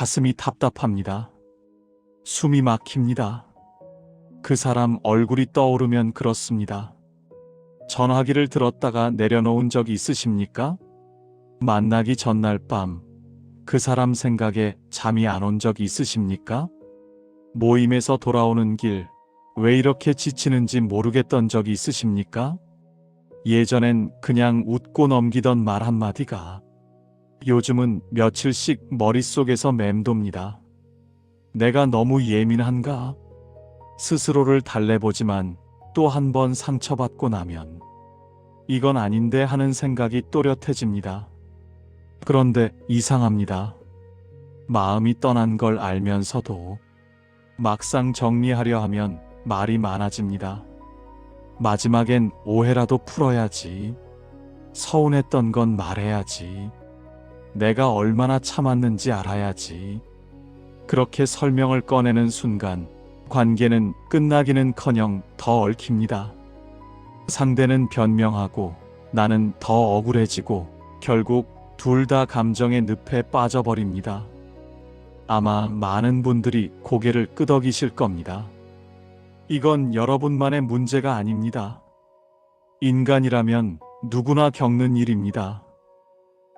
가슴이 답답합니다. 숨이 막힙니다. 그 사람 얼굴이 떠오르면 그렇습니다. 전화기를 들었다가 내려놓은 적 있으십니까? 만나기 전날 밤, 그 사람 생각에 잠이 안 온 적 있으십니까? 모임에서 돌아오는 길, 왜 이렇게 지치는지 모르겠던 적이 있으십니까? 예전엔 그냥 웃고 넘기던 말 한마디가 요즘은 며칠씩 머릿속에서 맴돕니다. 내가 너무 예민한가? 스스로를 달래보지만 또 한 번 상처받고 나면 이건 아닌데 하는 생각이 또렷해집니다. 그런데 이상합니다. 마음이 떠난 걸 알면서도 막상 정리하려 하면 말이 많아집니다. 마지막엔 오해라도 풀어야지. 서운했던 건 말해야지. 내가 얼마나 참았는지 알아야지. 그렇게 설명을 꺼내는 순간 관계는 끝나기는커녕 더 얽힙니다. 상대는 변명하고 나는 더 억울해지고 결국 둘 다 감정의 늪에 빠져버립니다. 아마 많은 분들이 고개를 끄덕이실 겁니다. 이건 여러분만의 문제가 아닙니다. 인간이라면 누구나 겪는 일입니다.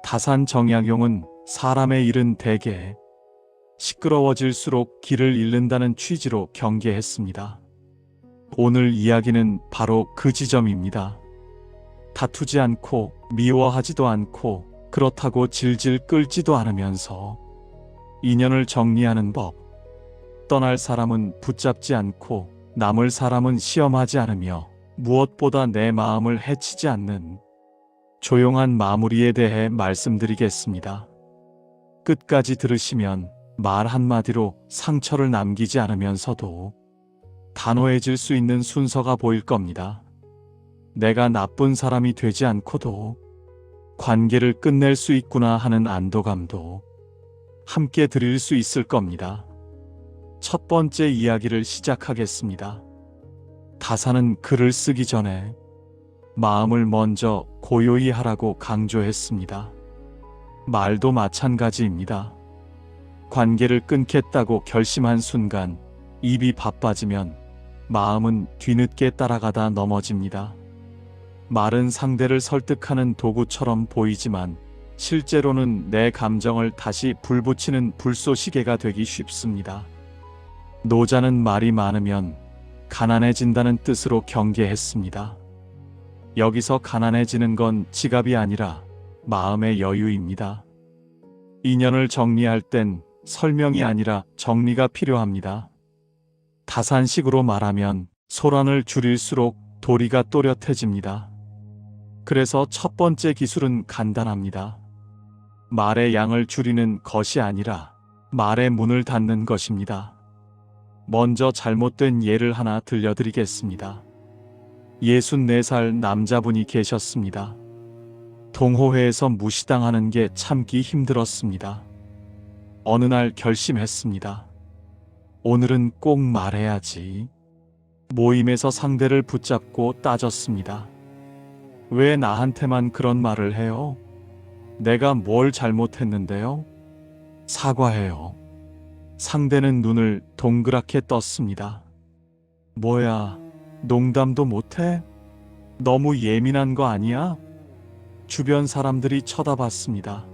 다산 정약용은 사람의 일은 대개 시끄러워질수록 길을 잃는다는 취지로 경계했습니다. 오늘 이야기는 바로 그 지점입니다. 다투지 않고 미워하지도 않고 그렇다고 질질 끌지도 않으면서 인연을 정리하는 법. 떠날 사람은 붙잡지 않고 남을 사람은 시험하지 않으며 무엇보다 내 마음을 해치지 않는 조용한 마무리에 대해 말씀드리겠습니다. 끝까지 들으시면 말 한마디로 상처를 남기지 않으면서도 단호해질 수 있는 순서가 보일 겁니다. 내가 나쁜 사람이 되지 않고도 관계를 끝낼 수 있구나 하는 안도감도 함께 드릴 수 있을 겁니다. 첫 번째 이야기를 시작하겠습니다. 다산은 글을 쓰기 전에 마음을 먼저 고요히 하라고 강조했습니다. 말도 마찬가지입니다. 관계를 끊겠다고 결심한 순간 입이 바빠지면 마음은 뒤늦게 따라가다 넘어집니다. 말은 상대를 설득하는 도구처럼 보이지만 실제로는 내 감정을 다시 불붙이는 불쏘시개가 되기 쉽습니다. 노자는 말이 많으면 가난해진다는 뜻으로 경계했습니다. 여기서 가난해지는 건 지갑이 아니라 마음의 여유입니다. 인연을 정리할 땐 설명이 아니라 정리가 필요합니다. 다산식으로 말하면 소란을 줄일수록 도리가 또렷해집니다. 그래서 첫 번째 기술은 간단합니다. 말의 양을 줄이는 것이 아니라 말의 문을 닫는 것입니다. 먼저 잘못된 예를 하나 들려드리겠습니다. 64살 남자분이 계셨습니다. 동호회에서 무시당하는 게 참기 힘들었습니다. 어느 날 결심했습니다. 오늘은 꼭 말해야지. 모임에서 상대를 붙잡고 따졌습니다. 왜 나한테만 그런 말을 해요? 내가 뭘 잘못했는데요? 사과해요. 상대는 눈을 동그랗게 떴습니다. 뭐야, 농담도 못해? 너무 예민한 거 아니야? 주변 사람들이 쳐다봤습니다.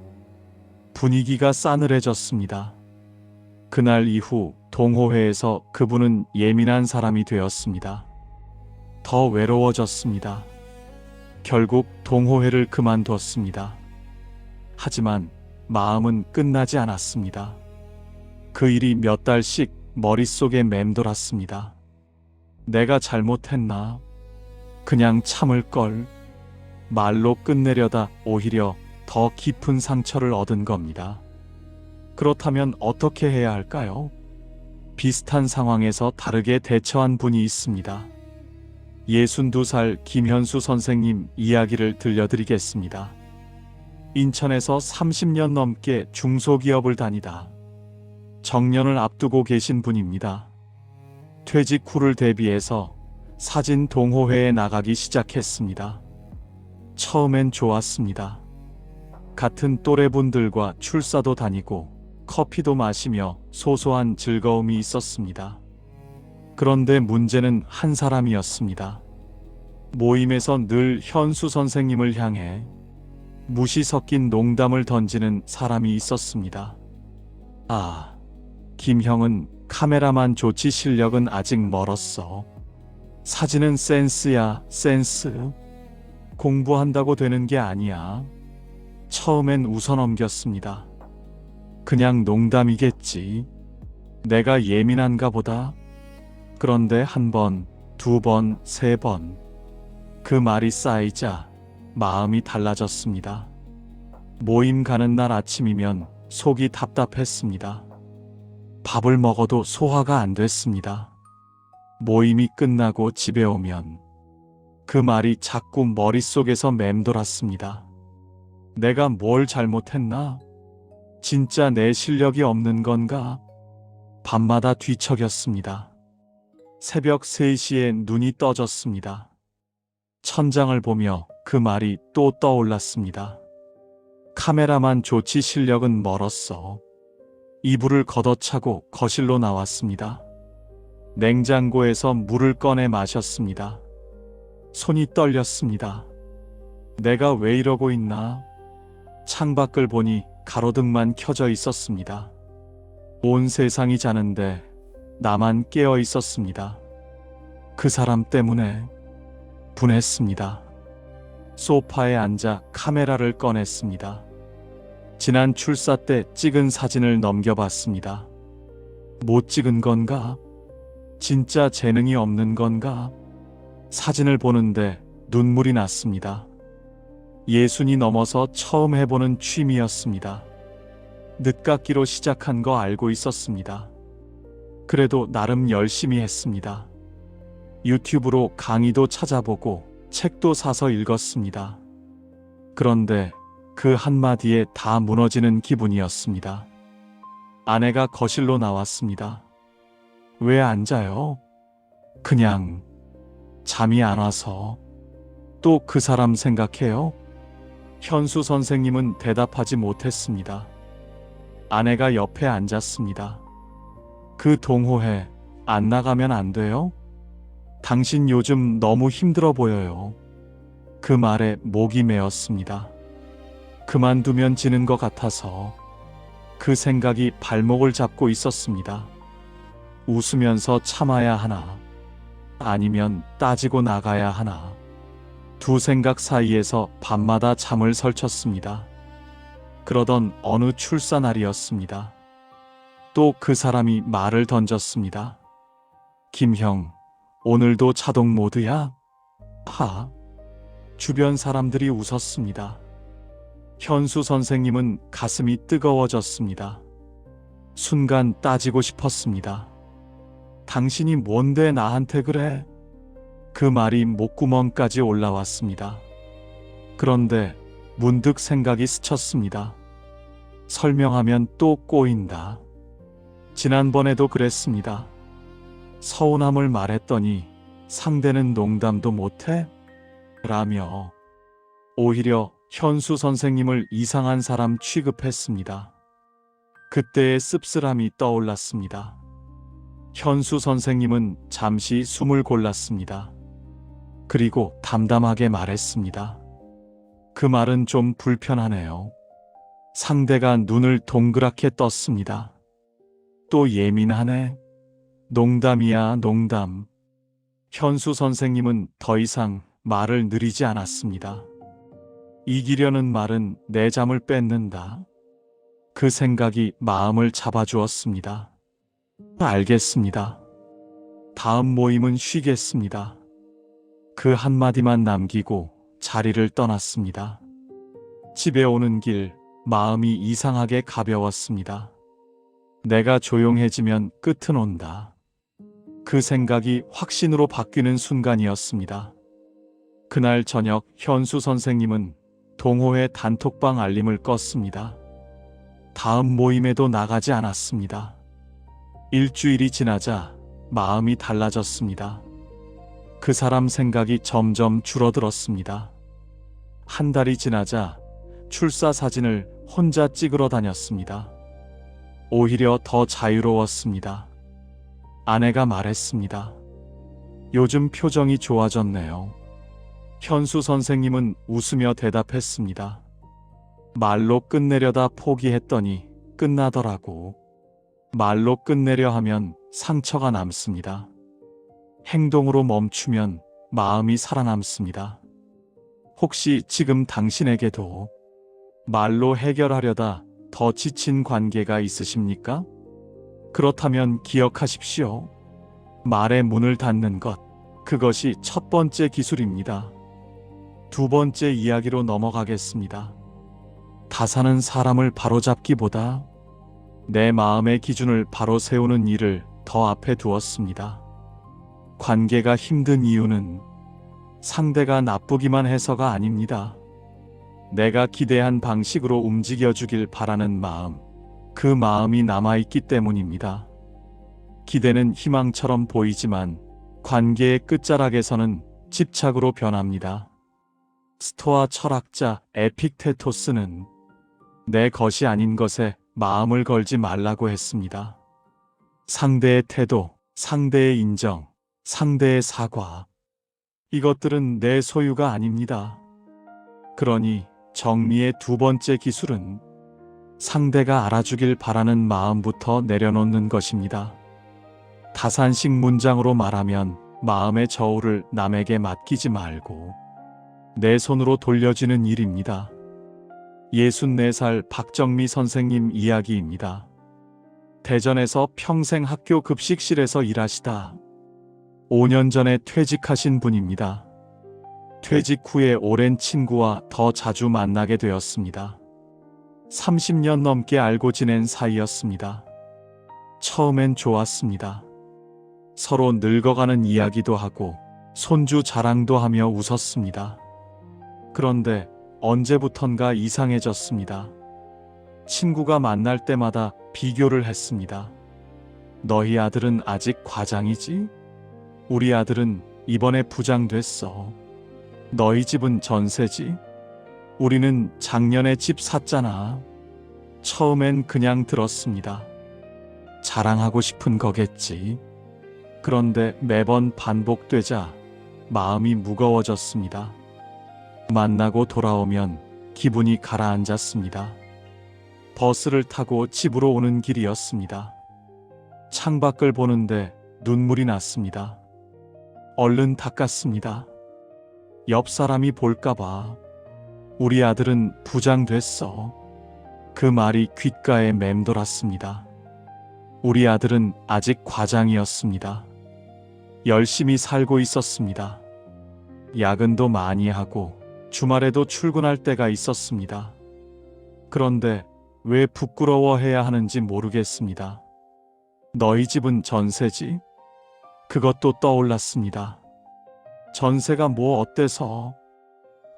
분위기가 싸늘해졌습니다. 그날 이후 동호회에서 그분은 예민한 사람이 되었습니다. 더 외로워졌습니다. 결국 동호회를 그만뒀습니다. 하지만 마음은 끝나지 않았습니다. 그 일이 몇 달씩 머릿속에 맴돌았습니다. 내가 잘못했나? 그냥 참을걸. 말로 끝내려다 오히려 더 깊은 상처를 얻은 겁니다. 그렇다면 어떻게 해야 할까요? 비슷한 상황에서 다르게 대처한 분이 있습니다. 62살 김현수 선생님 이야기를 들려드리겠습니다. 인천에서 30년 넘게 중소기업을 다니다 정년을 앞두고 계신 분입니다. 퇴직 후를 대비해서 사진 동호회에 나가기 시작했습니다. 처음엔 좋았습니다. 같은 또래분들과 출사도 다니고 커피도 마시며 소소한 즐거움이 있었습니다. 그런데 문제는 한 사람이었습니다. 모임에서 늘 현수 선생님을 향해 무시 섞인 농담을 던지는 사람이 있었습니다. 아, 김형은 카메라만 좋지 실력은 아직 멀었어. 사진은 센스야, 센스. 공부한다고 되는 게 아니야. 처음엔 웃어 넘겼습니다. 그냥 농담이겠지. 내가 예민한가 보다. 그런데 한 번, 두 번, 세 번. 그 말이 쌓이자 마음이 달라졌습니다. 모임 가는 날 아침이면 속이 답답했습니다. 밥을 먹어도 소화가 안 됐습니다. 모임이 끝나고 집에 오면 그 말이 자꾸 머릿속에서 맴돌았습니다. 내가 뭘 잘못했나? 진짜 내 실력이 없는 건가? 밤마다 뒤척였습니다. 새벽 3시에 눈이 떠졌습니다. 천장을 보며 그 말이 또 떠올랐습니다. 카메라만 좋지 실력은 멀었어. 이불을 걷어차고 거실로 나왔습니다. 냉장고에서 물을 꺼내 마셨습니다. 손이 떨렸습니다. 내가 왜 이러고 있나? 창밖을 보니 가로등만 켜져 있었습니다. 온 세상이 자는데 나만 깨어 있었습니다. 그 사람 때문에 분했습니다. 소파에 앉아 카메라를 꺼냈습니다. 지난 출사 때 찍은 사진을 넘겨봤습니다. 못 찍은 건가? 진짜 재능이 없는 건가? 사진을 보는데 눈물이 났습니다. 60이 넘어서 처음 해보는 취미였습니다. 늦깎이로 시작한 거 알고 있었습니다. 그래도 나름 열심히 했습니다. 유튜브로 강의도 찾아보고 책도 사서 읽었습니다. 그런데 그 한마디에 다 무너지는 기분이었습니다. 아내가 거실로 나왔습니다. 왜 앉아요? 그냥 잠이 안 와서. 또 그 사람 생각해요? 현수 선생님은 대답하지 못했습니다. 아내가 옆에 앉았습니다. 그 동호회 안 나가면 안 돼요? 당신 요즘 너무 힘들어 보여요. 그 말에 목이 메었습니다. 그만두면 지는 것 같아서 그 생각이 발목을 잡고 있었습니다. 웃으면서 참아야 하나? 아니면 따지고 나가야 하나? 두 생각 사이에서 밤마다 잠을 설쳤습니다. 그러던 어느 출사 날이었습니다. 또 그 사람이 말을 던졌습니다. 김형, 오늘도 자동 모드야? 하. 주변 사람들이 웃었습니다. 현수 선생님은 가슴이 뜨거워졌습니다. 순간 따지고 싶었습니다. 당신이 뭔데 나한테 그래? 그 말이 목구멍까지 올라왔습니다. 그런데 문득 생각이 스쳤습니다. 설명하면 또 꼬인다. 지난번에도 그랬습니다. 서운함을 말했더니 상대는 농담도 못해? 라며 오히려 현수 선생님을 이상한 사람 취급했습니다. 그때의 씁쓸함이 떠올랐습니다. 현수 선생님은 잠시 숨을 골랐습니다. 그리고 담담하게 말했습니다. 그 말은 좀 불편하네요. 상대가 눈을 동그랗게 떴습니다. 또 예민하네. 농담이야, 농담. 현수 선생님은 더 이상 말을 느리지 않았습니다. 이기려는 말은 내 잠을 뺏는다. 그 생각이 마음을 잡아주었습니다. 알겠습니다. 다음 모임은 쉬겠습니다. 그 한마디만 남기고 자리를 떠났습니다. 집에 오는 길 마음이 이상하게 가벼웠습니다. 내가 조용해지면 끝은 온다. 그 생각이 확신으로 바뀌는 순간이었습니다. 그날 저녁 현수 선생님은 동호회 단톡방 알림을 껐습니다. 다음 모임에도 나가지 않았습니다. 일주일이 지나자 마음이 달라졌습니다. 그 사람 생각이 점점 줄어들었습니다. 한 달이 지나자 출사 사진을 혼자 찍으러 다녔습니다. 오히려 더 자유로웠습니다. 아내가 말했습니다. 요즘 표정이 좋아졌네요. 현수 선생님은 웃으며 대답했습니다. 말로 끝내려다 포기했더니 끝나더라고. 말로 끝내려 하면 상처가 남습니다. 행동으로 멈추면 마음이 살아남습니다. 혹시 지금 당신에게도 말로 해결하려다 더 지친 관계가 있으십니까? 그렇다면 기억하십시오. 말의 문을 닫는 것, 그것이 첫 번째 기술입니다. 두 번째 이야기로 넘어가겠습니다. 다사는 사람을 바로잡기보다 내 마음의 기준을 바로 세우는 일을 더 앞에 두었습니다. 관계가 힘든 이유는 상대가 나쁘기만 해서가 아닙니다. 내가 기대한 방식으로 움직여주길 바라는 마음, 그 마음이 남아있기 때문입니다. 기대는 희망처럼 보이지만 관계의 끝자락에서는 집착으로 변합니다. 스토아 철학자 에픽테토스는 내 것이 아닌 것에 마음을 걸지 말라고 했습니다. 상대의 태도, 상대의 인정, 상대의 사과, 이것들은 내 소유가 아닙니다. 그러니 정리의 두 번째 기술은 상대가 알아주길 바라는 마음부터 내려놓는 것입니다. 다산식 문장으로 말하면 마음의 저울을 남에게 맡기지 말고 내 손으로 돌려지는 일입니다. 64살 박정미 선생님 이야기입니다. 대전에서 평생 학교 급식실에서 일하시다 5년 전에 퇴직하신 분입니다. 퇴직 후에 오랜 친구와 더 자주 만나게 되었습니다. 30년 넘게 알고 지낸 사이였습니다. 처음엔 좋았습니다. 서로 늙어가는 이야기도 하고 손주 자랑도 하며 웃었습니다. 그런데 언제부턴가 이상해졌습니다. 친구가 만날 때마다 비교를 했습니다. 너희 아들은 아직 과장이지? 우리 아들은 이번에 부장 됐어. 너희 집은 전세지? 우리는 작년에 집 샀잖아. 처음엔 그냥 들었습니다. 자랑하고 싶은 거겠지. 그런데 매번 반복되자 마음이 무거워졌습니다. 만나고 돌아오면 기분이 가라앉았습니다. 버스를 타고 집으로 오는 길이었습니다. 창밖을 보는데 눈물이 났습니다. 얼른 닦았습니다. 옆 사람이 볼까봐. 우리 아들은 부장 됐어. 그 말이 귓가에 맴돌았습니다. 우리 아들은 아직 과장이었습니다. 열심히 살고 있었습니다. 야근도 많이 하고 주말에도 출근할 때가 있었습니다. 그런데 왜 부끄러워해야 하는지 모르겠습니다. 너희 집은 전세지? 그것도 떠올랐습니다. 전세가 뭐 어때서?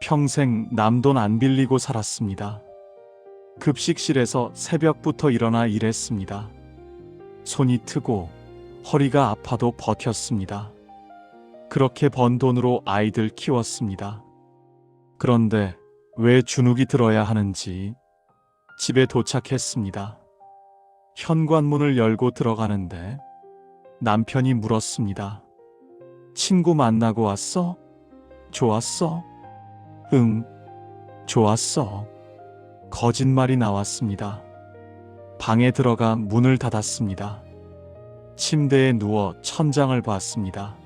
평생 남 돈 안 빌리고 살았습니다. 급식실에서 새벽부터 일어나 일했습니다. 손이 트고 허리가 아파도 버텼습니다. 그렇게 번 돈으로 아이들 키웠습니다. 그런데 왜 주눅이 들어야 하는지 집에 도착했습니다. 현관문을 열고 들어가는데 남편이 물었습니다. 친구 만나고 왔어? 좋았어? 응, 좋았어. 거짓말이 나왔습니다. 방에 들어가 문을 닫았습니다. 침대에 누워 천장을 봤습니다.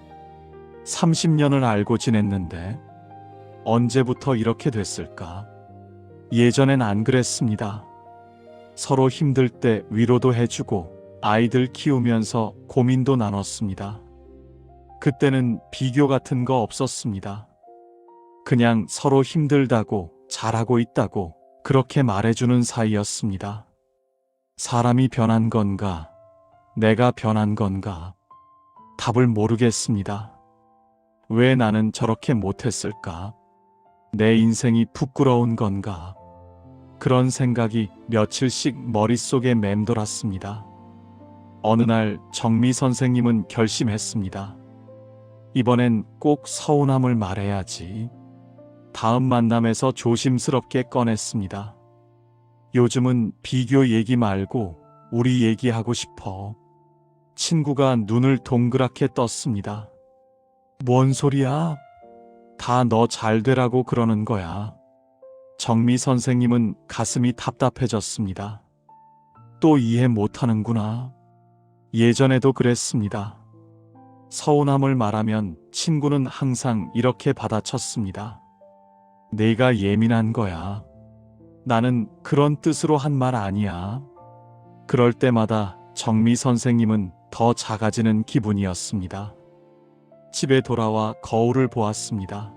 30년을 알고 지냈는데 언제부터 이렇게 됐을까? 예전엔 안 그랬습니다. 서로 힘들 때 위로도 해주고 아이들 키우면서 고민도 나눴습니다. 그때는 비교 같은 거 없었습니다. 그냥 서로 힘들다고 잘하고 있다고 그렇게 말해주는 사이였습니다. 사람이 변한 건가? 내가 변한 건가? 답을 모르겠습니다. 왜 나는 저렇게 못했을까? 내 인생이 부끄러운 건가? 그런 생각이 며칠씩 머릿속에 맴돌았습니다. 어느 날 정미 선생님은 결심했습니다. 이번엔 꼭 서운함을 말해야지. 다음 만남에서 조심스럽게 꺼냈습니다. 요즘은 비교 얘기 말고 우리 얘기하고 싶어. 친구가 눈을 동그랗게 떴습니다. 뭔 소리야? 다 너 잘 되라고 그러는 거야. 정미 선생님은 가슴이 답답해졌습니다. 또 이해 못하는구나. 예전에도 그랬습니다. 서운함을 말하면 친구는 항상 이렇게 받아쳤습니다. 내가 예민한 거야. 나는 그런 뜻으로 한 말 아니야. 그럴 때마다 정미 선생님은 더 작아지는 기분이었습니다. 집에 돌아와 거울을 보았습니다.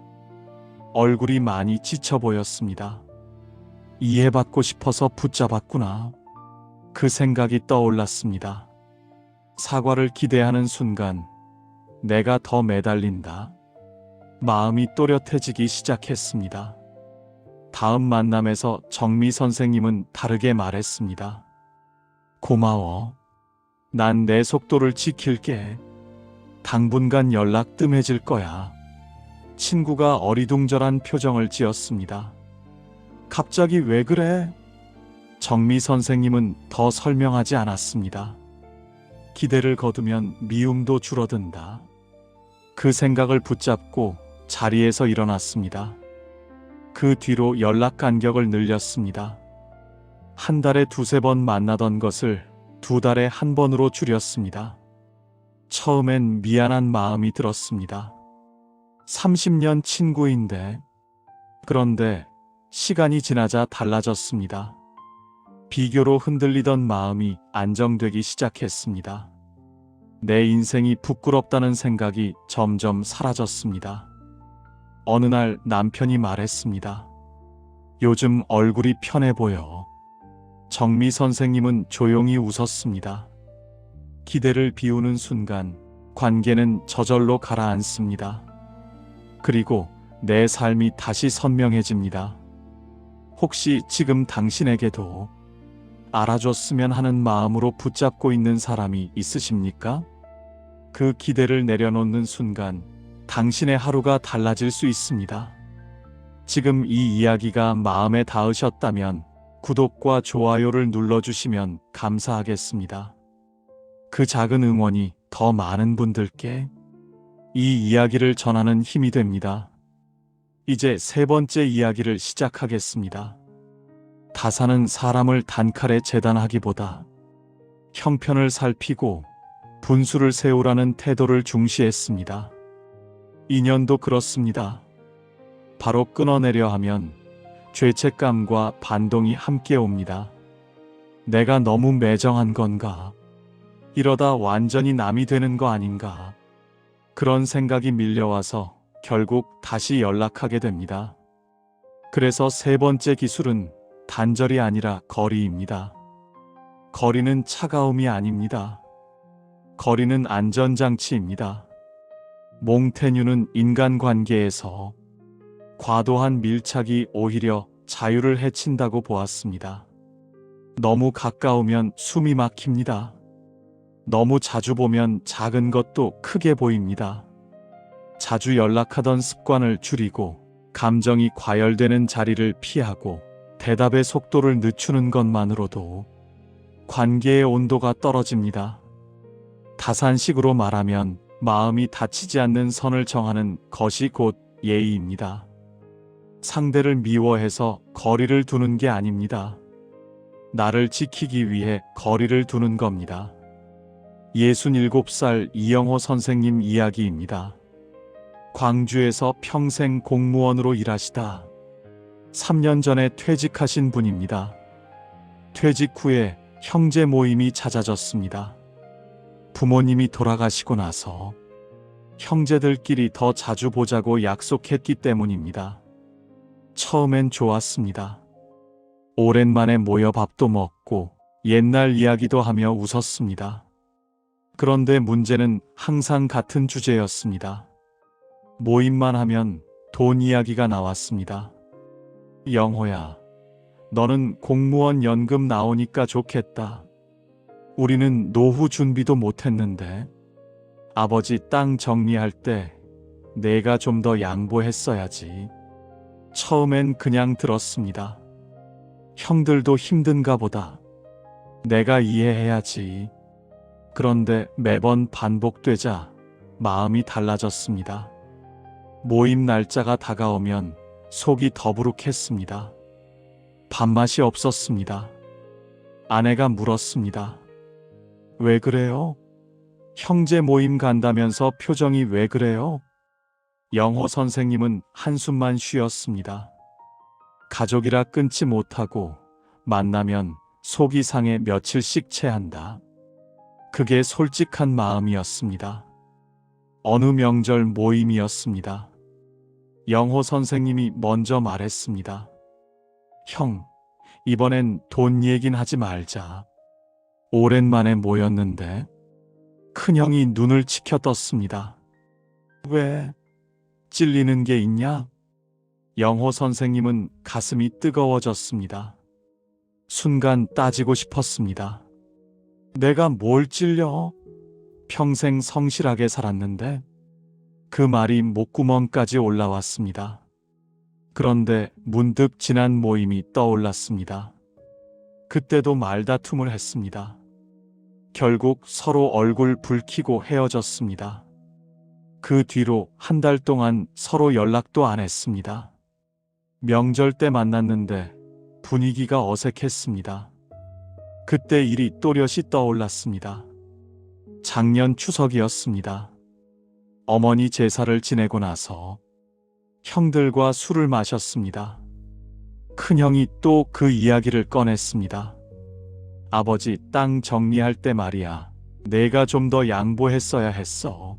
얼굴이 많이 지쳐 보였습니다. 이해받고 싶어서 붙잡았구나. 그 생각이 떠올랐습니다. 사과를 기대하는 순간 내가 더 매달린다. 마음이 또렷해지기 시작했습니다. 다음 만남에서 정미 선생님은 다르게 말했습니다. 고마워. 난 내 속도를 지킬게. 당분간 연락 뜸해질 거야. 친구가 어리둥절한 표정을 지었습니다. 갑자기 왜 그래? 정미 선생님은 더 설명하지 않았습니다. 기대를 거두면 미움도 줄어든다. 그 생각을 붙잡고 자리에서 일어났습니다. 그 뒤로 연락 간격을 늘렸습니다. 한 달에 2~3번 만나던 것을 2달에 1번으로 줄였습니다. 처음엔 미안한 마음이 들었습니다. 30년 친구인데. 그런데 시간이 지나자 달라졌습니다. 비교로 흔들리던 마음이 안정되기 시작했습니다. 내 인생이 부끄럽다는 생각이 점점 사라졌습니다. 어느 날 남편이 말했습니다. 요즘 얼굴이 편해 보여. 정미 선생님은 조용히 웃었습니다. 기대를 비우는 순간 관계는 저절로 가라앉습니다. 그리고 내 삶이 다시 선명해집니다. 혹시 지금 당신에게도 알아줬으면 하는 마음으로 붙잡고 있는 사람이 있으십니까? 그 기대를 내려놓는 순간 당신의 하루가 달라질 수 있습니다. 지금 이 이야기가 마음에 닿으셨다면 구독과 좋아요를 눌러주시면 감사하겠습니다. 그 작은 응원이 더 많은 분들께 이 이야기를 전하는 힘이 됩니다. 이제 3번째 이야기를 시작하겠습니다. 다사는 사람을 단칼에 재단하기보다 형편을 살피고 분수를 세우라는 태도를 중시했습니다. 인연도 그렇습니다. 바로 끊어내려 하면 죄책감과 반동이 함께 옵니다. 내가 너무 매정한 건가? 이러다 완전히 남이 되는 거 아닌가? 그런 생각이 밀려와서 결국 다시 연락하게 됩니다. 그래서 3번째 기술은 단절이 아니라 거리입니다. 거리는 차가움이 아닙니다. 거리는 안전장치입니다. 몽테뉴는 인간관계에서 과도한 밀착이 오히려 자유를 해친다고 보았습니다. 너무 가까우면 숨이 막힙니다. 너무 자주 보면 작은 것도 크게 보입니다. 자주 연락하던 습관을 줄이고 감정이 과열되는 자리를 피하고 대답의 속도를 늦추는 것만으로도 관계의 온도가 떨어집니다. 다산식으로 말하면 마음이 다치지 않는 선을 정하는 것이 곧 예의입니다. 상대를 미워해서 거리를 두는 게 아닙니다. 나를 지키기 위해 거리를 두는 겁니다. 67살 이영호 선생님 이야기입니다. 광주에서 평생 공무원으로 일하시다 3년 전에 퇴직하신 분입니다. 퇴직 후에 형제 모임이 잦아졌습니다. 부모님이 돌아가시고 나서 형제들끼리 더 자주 보자고 약속했기 때문입니다. 처음엔 좋았습니다. 오랜만에 모여 밥도 먹고 옛날 이야기도 하며 웃었습니다. 그런데 문제는 항상 같은 주제였습니다. 모임만 하면 돈 이야기가 나왔습니다. 영호야, 너는 공무원 연금 나오니까 좋겠다. 우리는 노후 준비도 못했는데 아버지 땅 정리할 때 내가 좀 더 양보했어야지. 처음엔 그냥 들었습니다. 형들도 힘든가 보다. 내가 이해해야지. 그런데 매번 반복되자 마음이 달라졌습니다. 모임 날짜가 다가오면 속이 더부룩했습니다. 밥맛이 없었습니다. 아내가 물었습니다. 왜 그래요? 형제 모임 간다면서 표정이 왜 그래요? 영호 선생님은 한숨만 쉬었습니다. 가족이라 끊지 못하고 만나면 속이 상해 며칠씩 체한다. 그게 솔직한 마음이었습니다. 어느 명절 모임이었습니다. 영호 선생님이 먼저 말했습니다. 형, 이번엔 돈 얘긴 하지 말자. 오랜만에 모였는데. 큰형이 눈을 치켜떴습니다. 왜? 찔리는 게 있냐? 영호 선생님은 가슴이 뜨거워졌습니다. 순간 따지고 싶었습니다. 내가 뭘 찔려? 평생 성실하게 살았는데. 그 말이 목구멍까지 올라왔습니다. 그런데 문득 지난 모임이 떠올랐습니다. 그때도 말다툼을 했습니다. 결국 서로 얼굴 붉히고 헤어졌습니다. 그 뒤로 한 달 동안 서로 연락도 안 했습니다. 명절 때 만났는데 분위기가 어색했습니다. 그때 일이 또렷이 떠올랐습니다. 작년 추석이었습니다. 어머니 제사를 지내고 나서 형들과 술을 마셨습니다. 큰형이 또 그 이야기를 꺼냈습니다. 아버지 땅 정리할 때 말이야. 내가 좀 더 양보했어야 했어.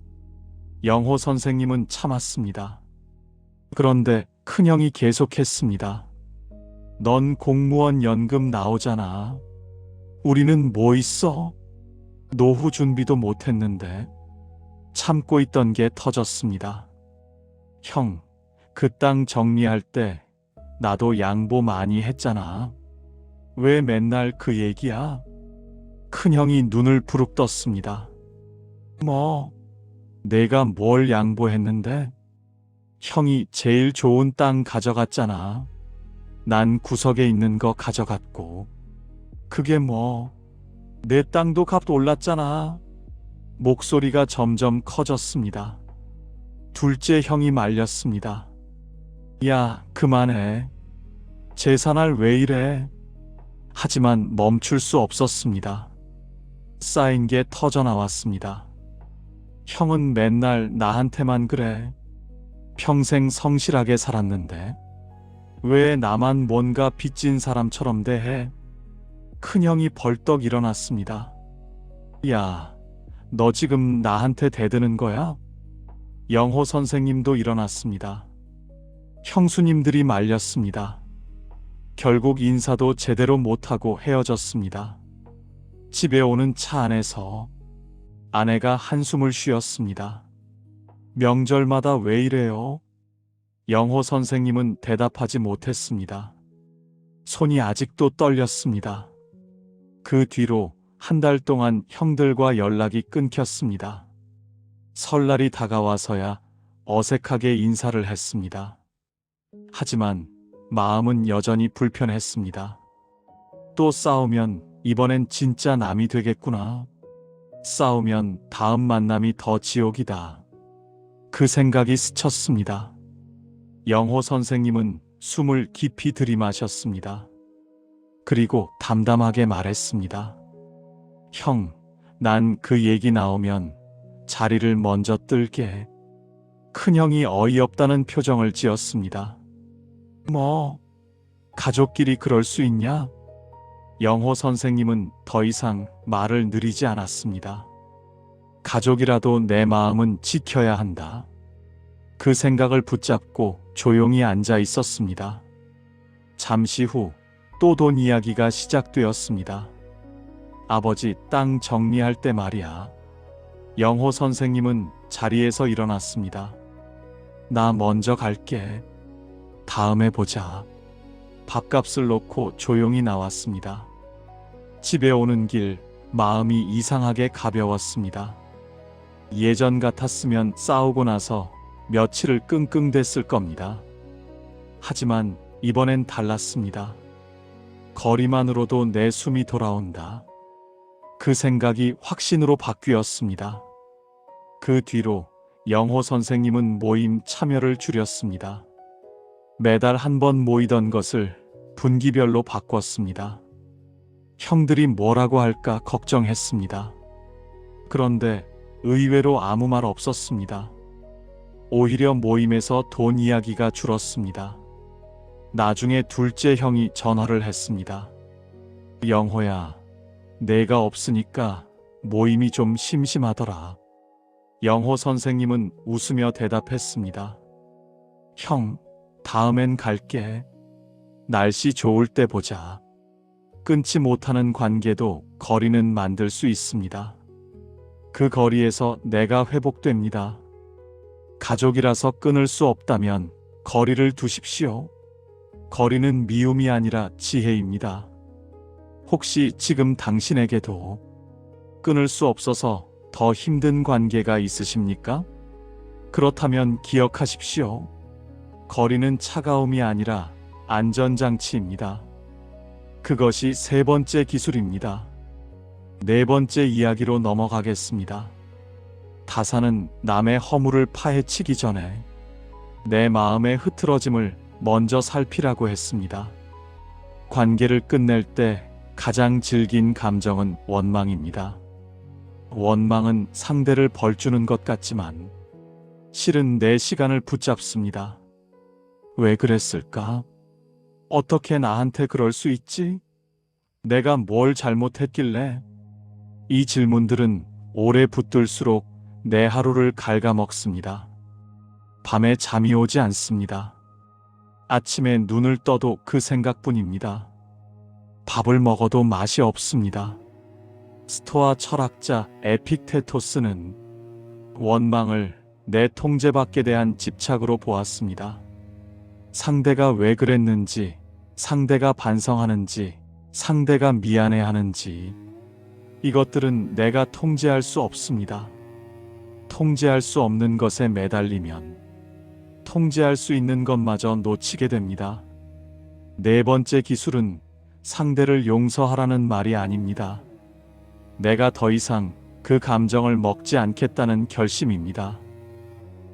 영호 선생님은 참았습니다. 그런데 큰형이 계속했습니다. 넌 공무원 연금 나오잖아. 우리는 뭐 있어? 노후 준비도 못했는데. 참고 있던 게 터졌습니다. 형, 그 땅 정리할 때 나도 양보 많이 했잖아. 왜 맨날 그 얘기야? 큰형이 눈을 부릅 떴습니다. 뭐? 내가 뭘 양보했는데? 형이 제일 좋은 땅 가져갔잖아. 난 구석에 있는 거 가져갔고. 그게 뭐? 내 땅도 값 올랐잖아. 목소리가 점점 커졌습니다. 둘째 형이 말렸습니다. 야, 그만해. 제사날 왜 이래? 하지만 멈출 수 없었습니다. 쌓인 게 터져나왔습니다. 형은 맨날 나한테만 그래. 평생 성실하게 살았는데 왜 나만 뭔가 빚진 사람처럼 대해? 큰형이 벌떡 일어났습니다. 야, 너 지금 나한테 대드는 거야? 영호 선생님도 일어났습니다. 형수님들이 말렸습니다. 결국 인사도 제대로 못하고 헤어졌습니다. 집에 오는 차 안에서 아내가 한숨을 쉬었습니다. 명절마다 왜 이래요? 영호 선생님은 대답하지 못했습니다. 손이 아직도 떨렸습니다. 그 뒤로 한 달 동안 형들과 연락이 끊겼습니다. 설날이 다가와서야 어색하게 인사를 했습니다. 하지만 마음은 여전히 불편했습니다. 또 싸우면 이번엔 진짜 남이 되겠구나. 싸우면 다음 만남이 더 지옥이다. 그 생각이 스쳤습니다. 영호 선생님은 숨을 깊이 들이마셨습니다. 그리고 담담하게 말했습니다. 형, 난 그 얘기 나오면 자리를 먼저 뜰게. 큰형이 어이없다는 표정을 지었습니다. 뭐, 가족끼리 그럴 수 있냐? 영호 선생님은 더 이상 말을 느리지 않았습니다. 가족이라도 내 마음은 지켜야 한다. 그 생각을 붙잡고 조용히 앉아 있었습니다. 잠시 후 또 돈 이야기가 시작되었습니다. 아버지 땅 정리할 때 말이야. 영호 선생님은 자리에서 일어났습니다. 나 먼저 갈게. 다음에 보자. 밥값을 놓고 조용히 나왔습니다. 집에 오는 길 마음이 이상하게 가벼웠습니다. 예전 같았으면 싸우고 나서 며칠을 끙끙댔을 겁니다. 하지만 이번엔 달랐습니다. 거리만으로도 내 숨이 돌아온다. 그 생각이 확신으로 바뀌었습니다. 그 뒤로 영호 선생님은 모임 참여를 줄였습니다. 매달 한 번 모이던 것을 분기별로 바꿨습니다. 형들이 뭐라고 할까 걱정했습니다. 그런데 의외로 아무 말 없었습니다. 오히려 모임에서 돈 이야기가 줄었습니다. 나중에 둘째 형이 전화를 했습니다. 영호야, 내가 없으니까 모임이 좀 심심하더라. 영호 선생님은 웃으며 대답했습니다. 형, 다음엔 갈게. 날씨 좋을 때 보자. 끊지 못하는 관계도 거리는 만들 수 있습니다. 그 거리에서 내가 회복됩니다. 가족이라서 끊을 수 없다면 거리를 두십시오. 거리는 미움이 아니라 지혜입니다. 혹시 지금 당신에게도 끊을 수 없어서 더 힘든 관계가 있으십니까? 그렇다면 기억하십시오. 거리는 차가움이 아니라 안전장치입니다. 그것이 세 번째 기술입니다. 네 번째 이야기로 넘어가겠습니다. 다사는 남의 허물을 파헤치기 전에 내 마음의 흐트러짐을 먼저 살피라고 했습니다. 관계를 끝낼 때 가장 질긴 감정은 원망입니다. 원망은 상대를 벌주는 것 같지만 실은 내 시간을 붙잡습니다. 왜 그랬을까? 어떻게 나한테 그럴 수 있지? 내가 뭘 잘못했길래? 이 질문들은 오래 붙들수록 내 하루를 갉아먹습니다. 밤에 잠이 오지 않습니다. 아침에 눈을 떠도 그 생각뿐입니다. 밥을 먹어도 맛이 없습니다. 스토아 철학자 에픽테토스는 원망을 내 통제 밖에 대한 집착으로 보았습니다. 상대가 왜 그랬는지, 상대가 반성하는지, 상대가 미안해하는지, 이것들은 내가 통제할 수 없습니다. 통제할 수 없는 것에 매달리면 통제할 수 있는 것마저 놓치게 됩니다. 네 번째 기술은 상대를 용서하라는 말이 아닙니다. 내가 더 이상 그 감정을 먹지 않겠다는 결심입니다.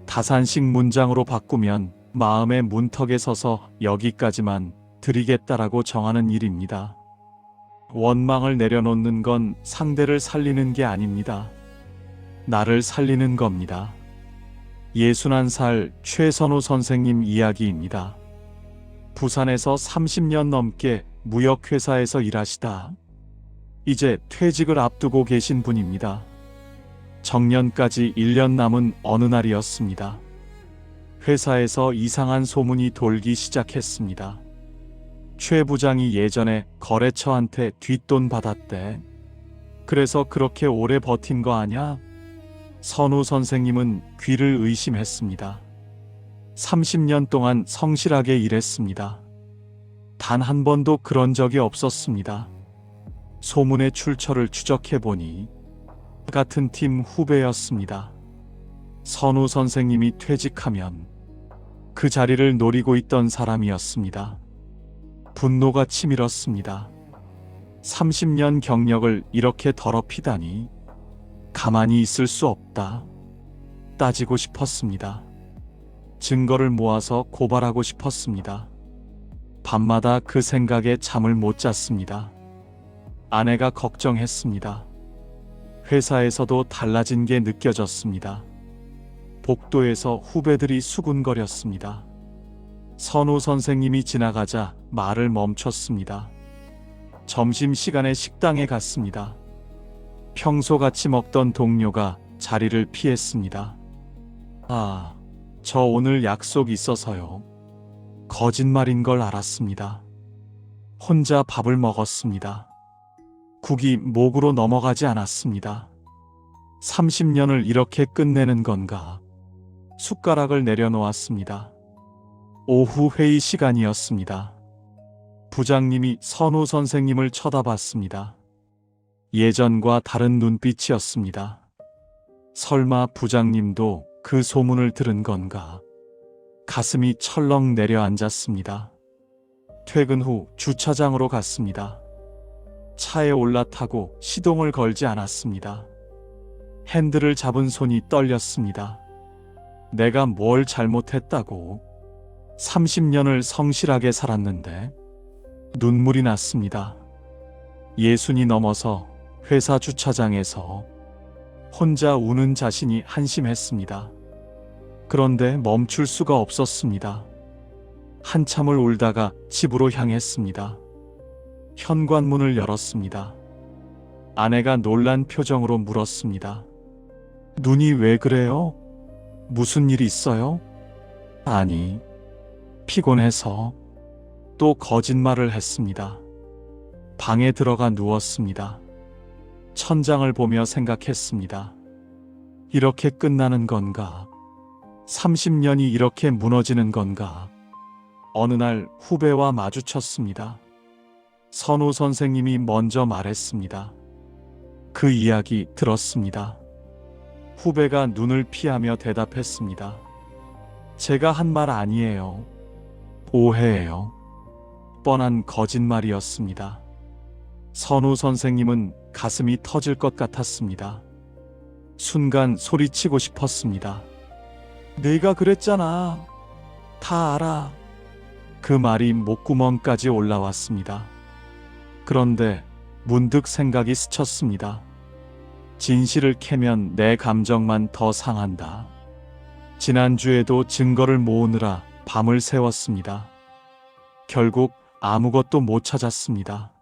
다산식 문장으로 바꾸면 마음의 문턱에 서서 여기까지만 드리겠다라고 정하는 일입니다. 원망을 내려놓는 건 상대를 살리는 게 아닙니다. 나를 살리는 겁니다. 61살 최선우 선생님 이야기입니다. 부산에서 30년 넘게 무역회사에서 일하시다 이제 퇴직을 앞두고 계신 분입니다. 정년까지 1년 남은 어느 날이었습니다. 회사에서 이상한 소문이 돌기 시작했습니다. 최 부장이 예전에 거래처한테 뒷돈 받았대. 그래서 그렇게 오래 버틴 거 아냐? 선우 선생님은 귀를 의심했습니다. 30년 동안 성실하게 일했습니다. 단 한 번도 그런 적이 없었습니다. 소문의 출처를 추적해보니 같은 팀 후배였습니다. 선우 선생님이 퇴직하면 그 자리를 노리고 있던 사람이었습니다. 분노가 치밀었습니다. 30년 경력을 이렇게 더럽히다니 가만히 있을 수 없다. 따지고 싶었습니다. 증거를 모아서 고발하고 싶었습니다. 밤마다 그 생각에 잠을 못 잤습니다. 아내가 걱정했습니다. 회사에서도 달라진 게 느껴졌습니다. 복도에서 후배들이 수군거렸습니다. 선우 선생님이 지나가자 말을 멈췄습니다. 점심시간에 식당에 갔습니다. 평소 같이 먹던 동료가 자리를 피했습니다. 아, 저 오늘 약속 있어서요. 거짓말인 걸 알았습니다. 혼자 밥을 먹었습니다. 국이 목으로 넘어가지 않았습니다. 30년을 이렇게 끝내는 건가? 숟가락을 내려놓았습니다. 오후 회의 시간이었습니다. 부장님이 선우 선생님을 쳐다봤습니다. 예전과 다른 눈빛이었습니다. 설마 부장님도 그 소문을 들은 건가? 가슴이 철렁 내려앉았습니다. 퇴근 후 주차장으로 갔습니다. 차에 올라타고 시동을 걸지 않았습니다. 핸들을 잡은 손이 떨렸습니다. 내가 뭘 잘못했다고? 30년을 성실하게 살았는데 눈물이 났습니다. 60이 넘어서 회사 주차장에서 혼자 우는 자신이 한심했습니다. 그런데 멈출 수가 없었습니다. 한참을 울다가 집으로 향했습니다. 현관문을 열었습니다. 아내가 놀란 표정으로 물었습니다. 눈이 왜 그래요? 무슨 일 있어요? 아니, 피곤해서. 또 거짓말을 했습니다. 방에 들어가 누웠습니다. 천장을 보며 생각했습니다. 이렇게 끝나는 건가? 30년이 이렇게 무너지는 건가? 어느 날 후배와 마주쳤습니다. 선우 선생님이 먼저 말했습니다. 그 이야기 들었습니다. 후배가 눈을 피하며 대답했습니다. 제가 한 말 아니에요. 오해예요. 뻔한 거짓말이었습니다. 선우 선생님은 가슴이 터질 것 같았습니다. 순간 소리치고 싶었습니다. 내가 그랬잖아. 다 알아. 그 말이 목구멍까지 올라왔습니다. 그런데 문득 생각이 스쳤습니다. 진실을 캐면 내 감정만 더 상한다. 지난주에도 증거를 모으느라 밤을 새웠습니다. 결국 아무것도 못 찾았습니다.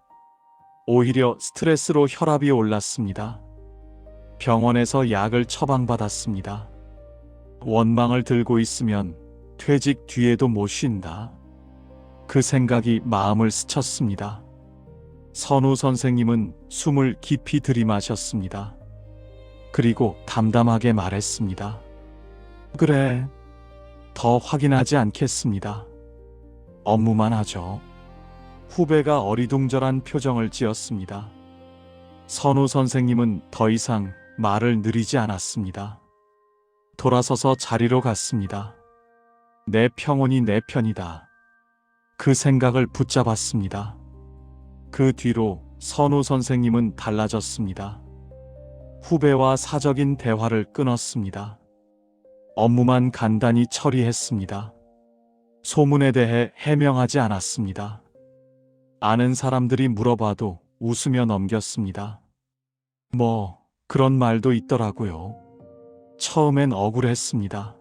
오히려 스트레스로 혈압이 올랐습니다. 병원에서 약을 처방받았습니다. 원망을 들고 있으면 퇴직 뒤에도 못 쉰다. 그 생각이 마음을 스쳤습니다. 선우 선생님은 숨을 깊이 들이마셨습니다. 그리고 담담하게 말했습니다. 그래, 더 확인하지 않겠습니다. 업무만 하죠. 후배가 어리둥절한 표정을 지었습니다. 선우 선생님은 더 이상 말을 느리지 않았습니다. 돌아서서 자리로 갔습니다. 내 평온이 내 편이다. 그 생각을 붙잡았습니다. 그 뒤로 선우 선생님은 달라졌습니다. 후배와 사적인 대화를 끊었습니다. 업무만 간단히 처리했습니다. 소문에 대해 해명하지 않았습니다. 아는 사람들이 물어봐도 웃으며 넘겼습니다. 뭐 그런 말도 있더라고요. 처음엔 억울했습니다.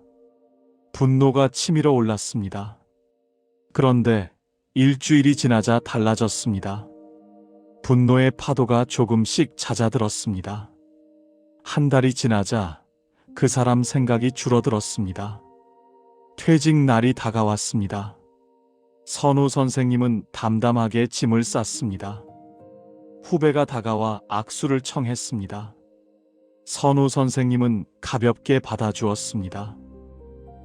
분노가 치밀어 올랐습니다. 그런데 일주일이 지나자 달라졌습니다. 분노의 파도가 조금씩 잦아들었습니다. 한 달이 지나자 그 사람 생각이 줄어들었습니다. 퇴직 날이 다가왔습니다. 선우 선생님은 담담하게 짐을 쌌습니다. 후배가 다가와 악수를 청했습니다. 선우 선생님은 가볍게 받아주었습니다.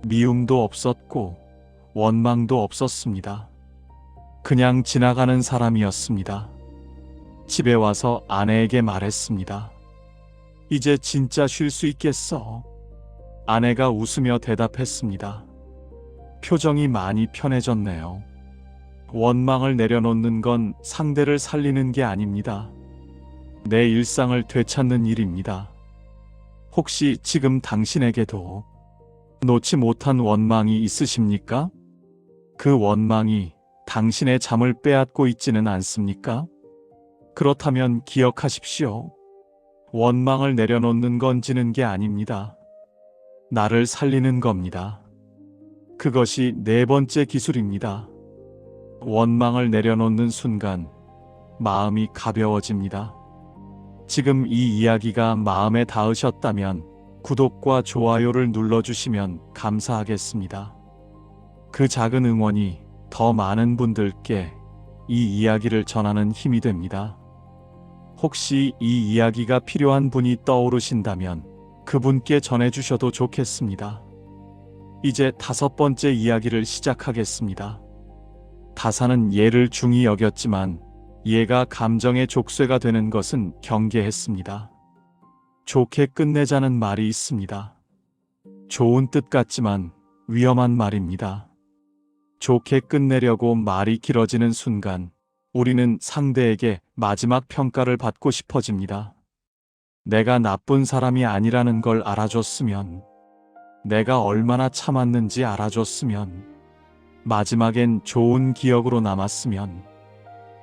미움도 없었고 원망도 없었습니다. 그냥 지나가는 사람이었습니다. 집에 와서 아내에게 말했습니다. 이제 진짜 쉴 수 있겠어. 아내가 웃으며 대답했습니다. 표정이 많이 편해졌네요. 원망을 내려놓는 건 상대를 살리는 게 아닙니다. 내 일상을 되찾는 일입니다. 혹시 지금 당신에게도 놓지 못한 원망이 있으십니까? 그 원망이 당신의 잠을 빼앗고 있지는 않습니까? 그렇다면 기억하십시오. 원망을 내려놓는 건 지는 게 아닙니다. 나를 살리는 겁니다. 그것이 네 번째 기술입니다. 원망을 내려놓는 순간 마음이 가벼워집니다. 지금 이 이야기가 마음에 닿으셨다면 구독과 좋아요를 눌러주시면 감사하겠습니다. 그 작은 응원이 더 많은 분들께 이 이야기를 전하는 힘이 됩니다. 혹시 이 이야기가 필요한 분이 떠오르신다면 그분께 전해주셔도 좋겠습니다. 이제 5번째 이야기를 시작하겠습니다. 다사는 얘를 중히 여겼지만 얘가 감정의 족쇄가 되는 것은 경계했습니다. 좋게 끝내자는 말이 있습니다. 좋은 뜻 같지만 위험한 말입니다. 좋게 끝내려고 말이 길어지는 순간 우리는 상대에게 마지막 평가를 받고 싶어집니다. 내가 나쁜 사람이 아니라는 걸 알아줬으면, 내가 얼마나 참았는지 알아줬으면, 마지막엔 좋은 기억으로 남았으면.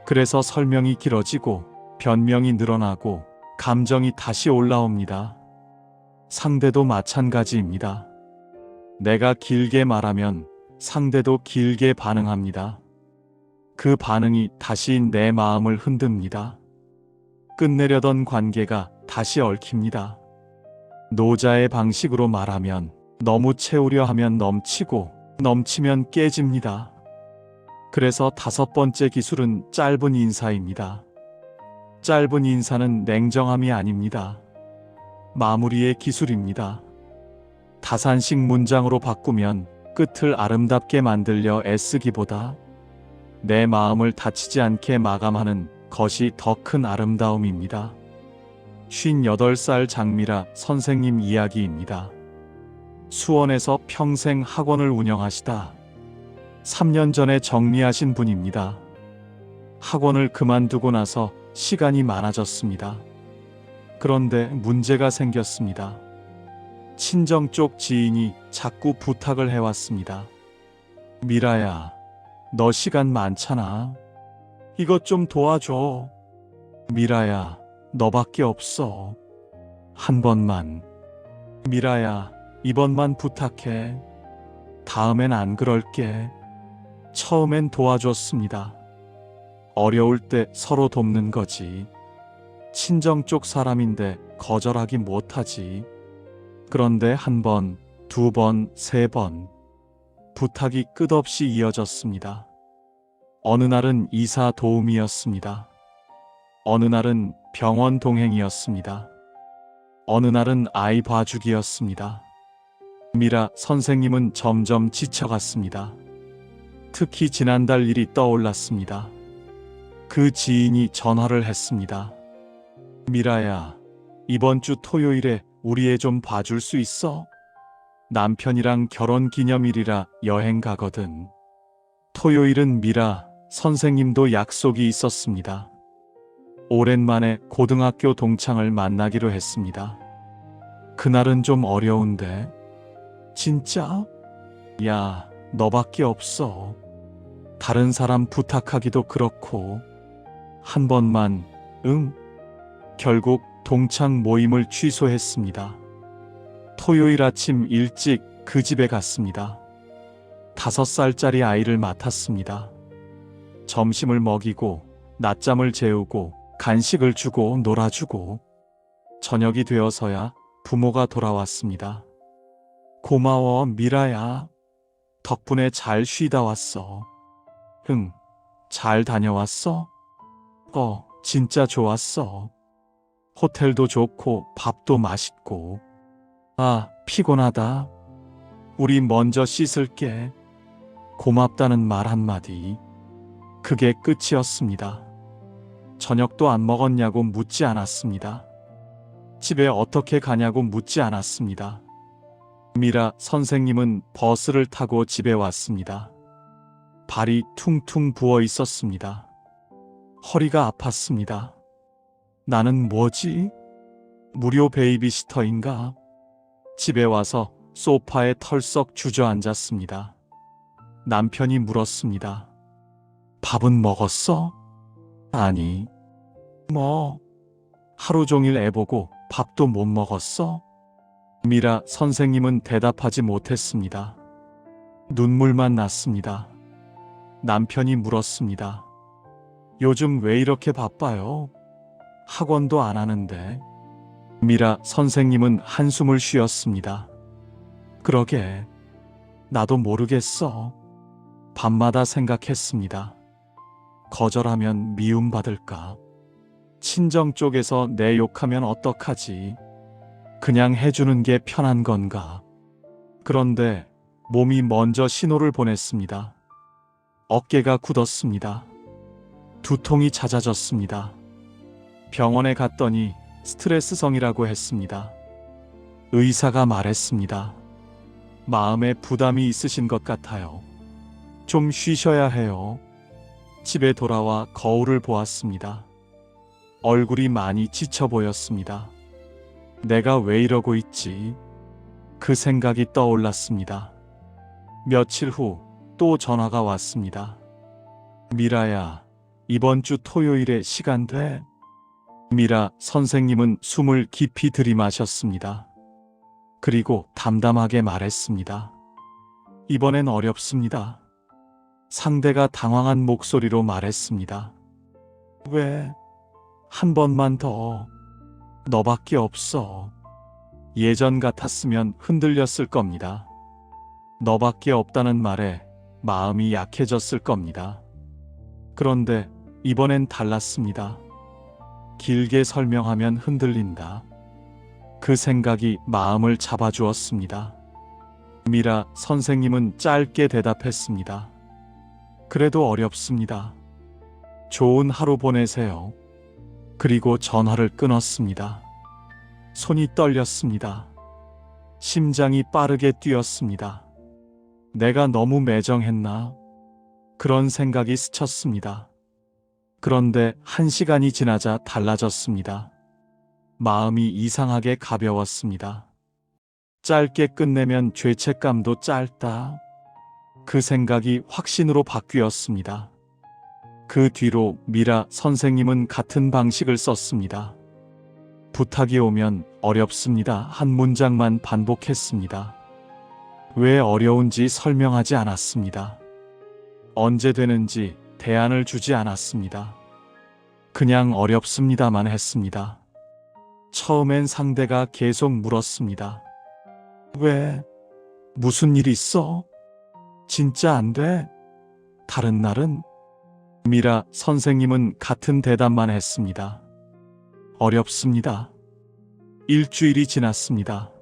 그래서 설명이 길어지고 변명이 늘어나고 감정이 다시 올라옵니다. 상대도 마찬가지입니다. 내가 길게 말하면 상대도 길게 반응합니다. 그 반응이 다시 내 마음을 흔듭니다. 끝내려던 관계가 다시 얽힙니다. 노자의 방식으로 말하면 너무 채우려 하면 넘치고 넘치면 깨집니다. 그래서 5번째 기술은 짧은 인사입니다. 짧은 인사는 냉정함이 아닙니다. 마무리의 기술입니다. 다산식 문장으로 바꾸면 끝을 아름답게 만들려 애쓰기보다 내 마음을 다치지 않게 마감하는 것이 더 큰 아름다움입니다. 58살 장미라 선생님 이야기입니다. 수원에서 평생 학원을 운영하시다 3년 전에 정리하신 분입니다. 학원을 그만두고 나서 시간이 많아졌습니다. 그런데 문제가 생겼습니다. 친정 쪽 지인이 자꾸 부탁을 해왔습니다. 미라야, 너 시간 많잖아. 이것 좀 도와줘. 미라야, 너밖에 없어. 한 번만. 미라야, 이번만 부탁해. 다음엔 안 그럴게. 처음엔 도와줬습니다. 어려울 때 서로 돕는 거지. 친정 쪽 사람인데 거절하기 못하지. 그런데 1번, 2번, 3번 부탁이 끝없이 이어졌습니다. 어느 날은 이사 도우미였습니다. 어느 날은 병원 동행이었습니다. 어느 날은 아이 봐주기였습니다. 미라 선생님은 점점 지쳐갔습니다. 특히 지난달 일이 떠올랐습니다. 그 지인이 전화를 했습니다. 미라야, 이번 주 토요일에 우리 애 좀 봐줄 수 있어? 남편이랑 결혼 기념일이라 여행 가거든. 토요일은 미라 선생님도 약속이 있었습니다. 오랜만에 고등학교 동창을 만나기로 했습니다. 그날은 좀 어려운데. 진짜? 야, 너밖에 없어. 다른 사람 부탁하기도 그렇고. 한 번만, 응? 결국 동창 모임을 취소했습니다. 토요일 아침 일찍 그 집에 갔습니다. 5살짜리 아이를 맡았습니다. 점심을 먹이고 낮잠을 재우고 간식을 주고 놀아주고 저녁이 되어서야 부모가 돌아왔습니다. 고마워, 미라야. 덕분에 잘 쉬다 왔어. 응, 잘 다녀왔어? 진짜 좋았어. 호텔도 좋고 밥도 맛있고. 아, 피곤하다. 우리 먼저 씻을게. 고맙다는 말 한마디. 그게 끝이었습니다. 저녁도 안 먹었냐고 묻지 않았습니다. 집에 어떻게 가냐고 묻지 않았습니다. 미라 선생님은 버스를 타고 집에 왔습니다. 발이 퉁퉁 부어 있었습니다. 허리가 아팠습니다. 나는 뭐지? 무료 베이비시터인가? 집에 와서 소파에 털썩 주저앉았습니다. 남편이 물었습니다. 밥은 먹었어? 아니. 뭐? 하루 종일 애 보고 밥도 못 먹었어? 미라 선생님은 대답하지 못했습니다. 눈물만 났습니다. 남편이 물었습니다. 요즘 왜 이렇게 바빠요? 학원도 안 하는데. 미라 선생님은 한숨을 쉬었습니다. 그러게, 나도 모르겠어. 밤마다 생각했습니다. 거절하면 미움받을까? 친정 쪽에서 내 욕하면 어떡하지? 그냥 해주는 게 편한 건가? 그런데 몸이 먼저 신호를 보냈습니다. 어깨가 굳었습니다. 두통이 잦아졌습니다. 병원에 갔더니 스트레스성이라고 했습니다. 의사가 말했습니다. 마음에 부담이 있으신 것 같아요. 좀 쉬셔야 해요. 집에 돌아와 거울을 보았습니다. 얼굴이 많이 지쳐 보였습니다. 내가 왜 이러고 있지? 그 생각이 떠올랐습니다. 며칠 후 또 전화가 왔습니다. 미라야, 이번 주 토요일에 시간 돼? 미라 선생님은 숨을 깊이 들이마셨습니다. 그리고 담담하게 말했습니다. 이번엔 어렵습니다. 상대가 당황한 목소리로 말했습니다. 왜? 한 번만 더. 너밖에 없어. 예전 같았으면 흔들렸을 겁니다. 너밖에 없다는 말에 마음이 약해졌을 겁니다. 그런데 이번엔 달랐습니다. 길게 설명하면 흔들린다. 그 생각이 마음을 잡아주었습니다. 미라 선생님은 짧게 대답했습니다. 그래도 어렵습니다. 좋은 하루 보내세요. 그리고 전화를 끊었습니다. 손이 떨렸습니다. 심장이 빠르게 뛰었습니다. 내가 너무 매정했나? 그런 생각이 스쳤습니다. 그런데 1시간이 지나자 달라졌습니다. 마음이 이상하게 가벼웠습니다. 짧게 끝내면 죄책감도 짧다. 그 생각이 확신으로 바뀌었습니다. 그 뒤로 미라 선생님은 같은 방식을 썼습니다. 부탁이 오면 어렵습니다. 한 문장만 반복했습니다. 왜 어려운지 설명하지 않았습니다. 언제 되는지 대안을 주지 않았습니다. 그냥 어렵습니다만 했습니다. 처음엔 상대가 계속 물었습니다. 왜? 무슨 일 있어? 진짜 안 돼? 다른 날은? 미라 선생님은 같은 대답만 했습니다. 어렵습니다. 일주일이 지났습니다.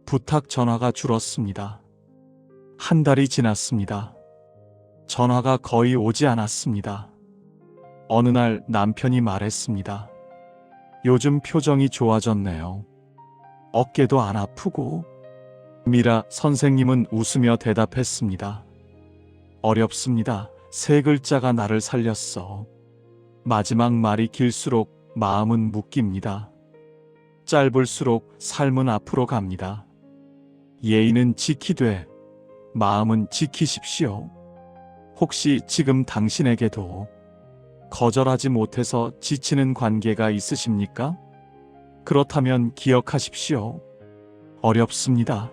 부탁 전화가 줄었습니다. 한 달이 지났습니다. 전화가 거의 오지 않았습니다. 어느 날 남편이 말했습니다. 요즘 표정이 좋아졌네요. 어깨도 안 아프고. 미라 선생님은 웃으며 대답했습니다. 어렵습니다. 3글자가 나를 살렸어. 마지막 말이 길수록 마음은 묶입니다. 짧을수록 삶은 앞으로 갑니다. 예의는 지키되 마음은 지키십시오. 혹시 지금 당신에게도 거절하지 못해서 지치는 관계가 있으십니까? 그렇다면 기억하십시오. 어렵습니다.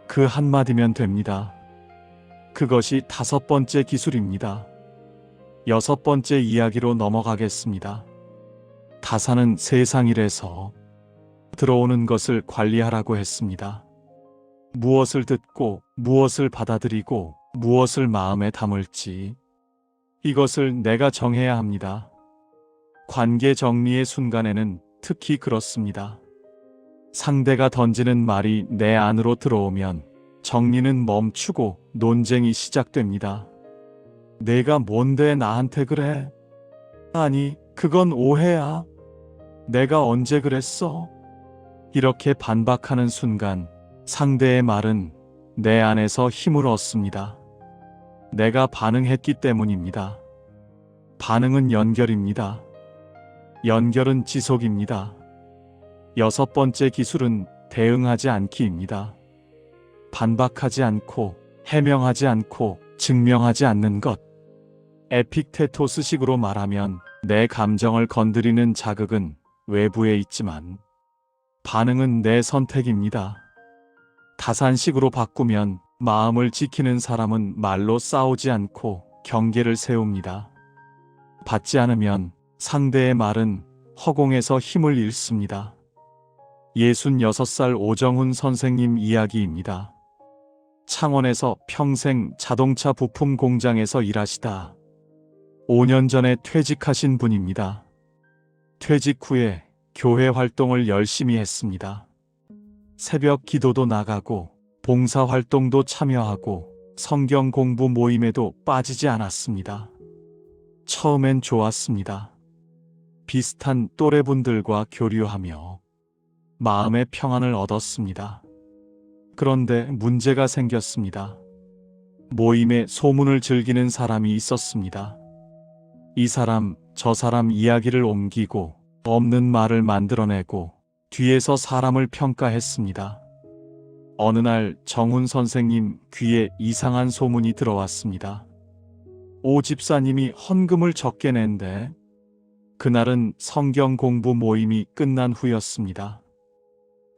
그 한마디면 됩니다. 그것이 5번째 기술입니다. 6번째 이야기로 넘어가겠습니다. 다사는 세상이래서 들어오는 것을 관리하라고 했습니다. 무엇을 듣고 무엇을 받아들이고 무엇을 마음에 담을지 이것을 내가 정해야 합니다. 관계 정리의 순간에는 특히 그렇습니다. 상대가 던지는 말이 내 안으로 들어오면 정리는 멈추고 논쟁이 시작됩니다. 내가 뭔데 나한테 그래? 아니, 그건 오해야. 내가 언제 그랬어? 이렇게 반박하는 순간 상대의 말은 내 안에서 힘을 얻습니다. 내가 반응했기 때문입니다. 반응은 연결입니다. 연결은 지속입니다. 6번째 기술은 대응하지 않기입니다. 반박하지 않고 해명하지 않고 증명하지 않는 것. 에픽테토스식으로 말하면 내 감정을 건드리는 자극은 외부에 있지만 반응은 내 선택입니다. 다산식으로 바꾸면 마음을 지키는 사람은 말로 싸우지 않고 경계를 세웁니다. 받지 않으면 상대의 말은 허공에서 힘을 잃습니다. 66살 오정훈 선생님 이야기입니다. 창원에서 평생 자동차 부품 공장에서 일하시다 5년 전에 퇴직하신 분입니다. 퇴직 후에 교회 활동을 열심히 했습니다. 새벽 기도도 나가고 봉사 활동도 참여하고 성경 공부 모임에도 빠지지 않았습니다. 처음엔 좋았습니다. 비슷한 또래분들과 교류하며 마음의 평안을 얻었습니다. 그런데 문제가 생겼습니다. 모임에 소문을 즐기는 사람이 있었습니다. 이 사람, 저 사람 이야기를 옮기고 없는 말을 만들어내고 뒤에서 사람을 평가했습니다. 어느 날 정훈 선생님 귀에 이상한 소문이 들어왔습니다. 오 집사님이 헌금을 적게 낸대. 그날은 성경 공부 모임이 끝난 후였습니다.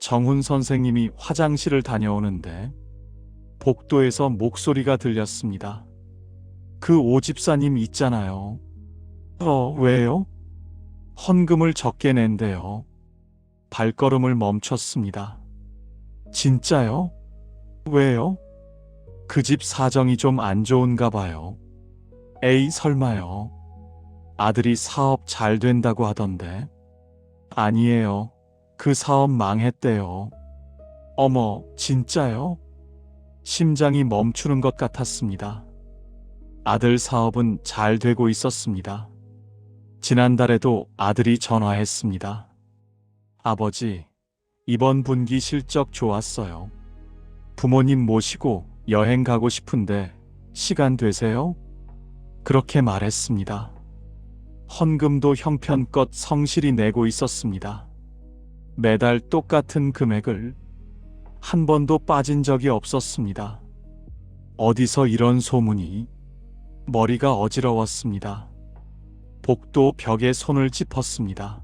정훈 선생님이 화장실을 다녀오는데 복도에서 목소리가 들렸습니다. 그 오 집사님 있잖아요. 왜요? 헌금을 적게 낸대요. 발걸음을 멈췄습니다. 진짜요? 왜요? 그 집 사정이 좀 안 좋은가 봐요. 에이, 설마요. 아들이 사업 잘 된다고 하던데. 아니에요. 그 사업 망했대요. 어머, 진짜요? 심장이 멈추는 것 같았습니다. 아들 사업은 잘 되고 있었습니다. 지난달에도 아들이 전화했습니다. 아버지, 이번 분기 실적 좋았어요. 부모님 모시고 여행 가고 싶은데 시간 되세요? 그렇게 말했습니다. 헌금도 형편껏 성실히 내고 있었습니다. 매달 똑같은 금액을 한 번도 빠진 적이 없었습니다. 어디서 이런 소문이? 머리가 어지러웠습니다. 복도 벽에 손을 짚었습니다.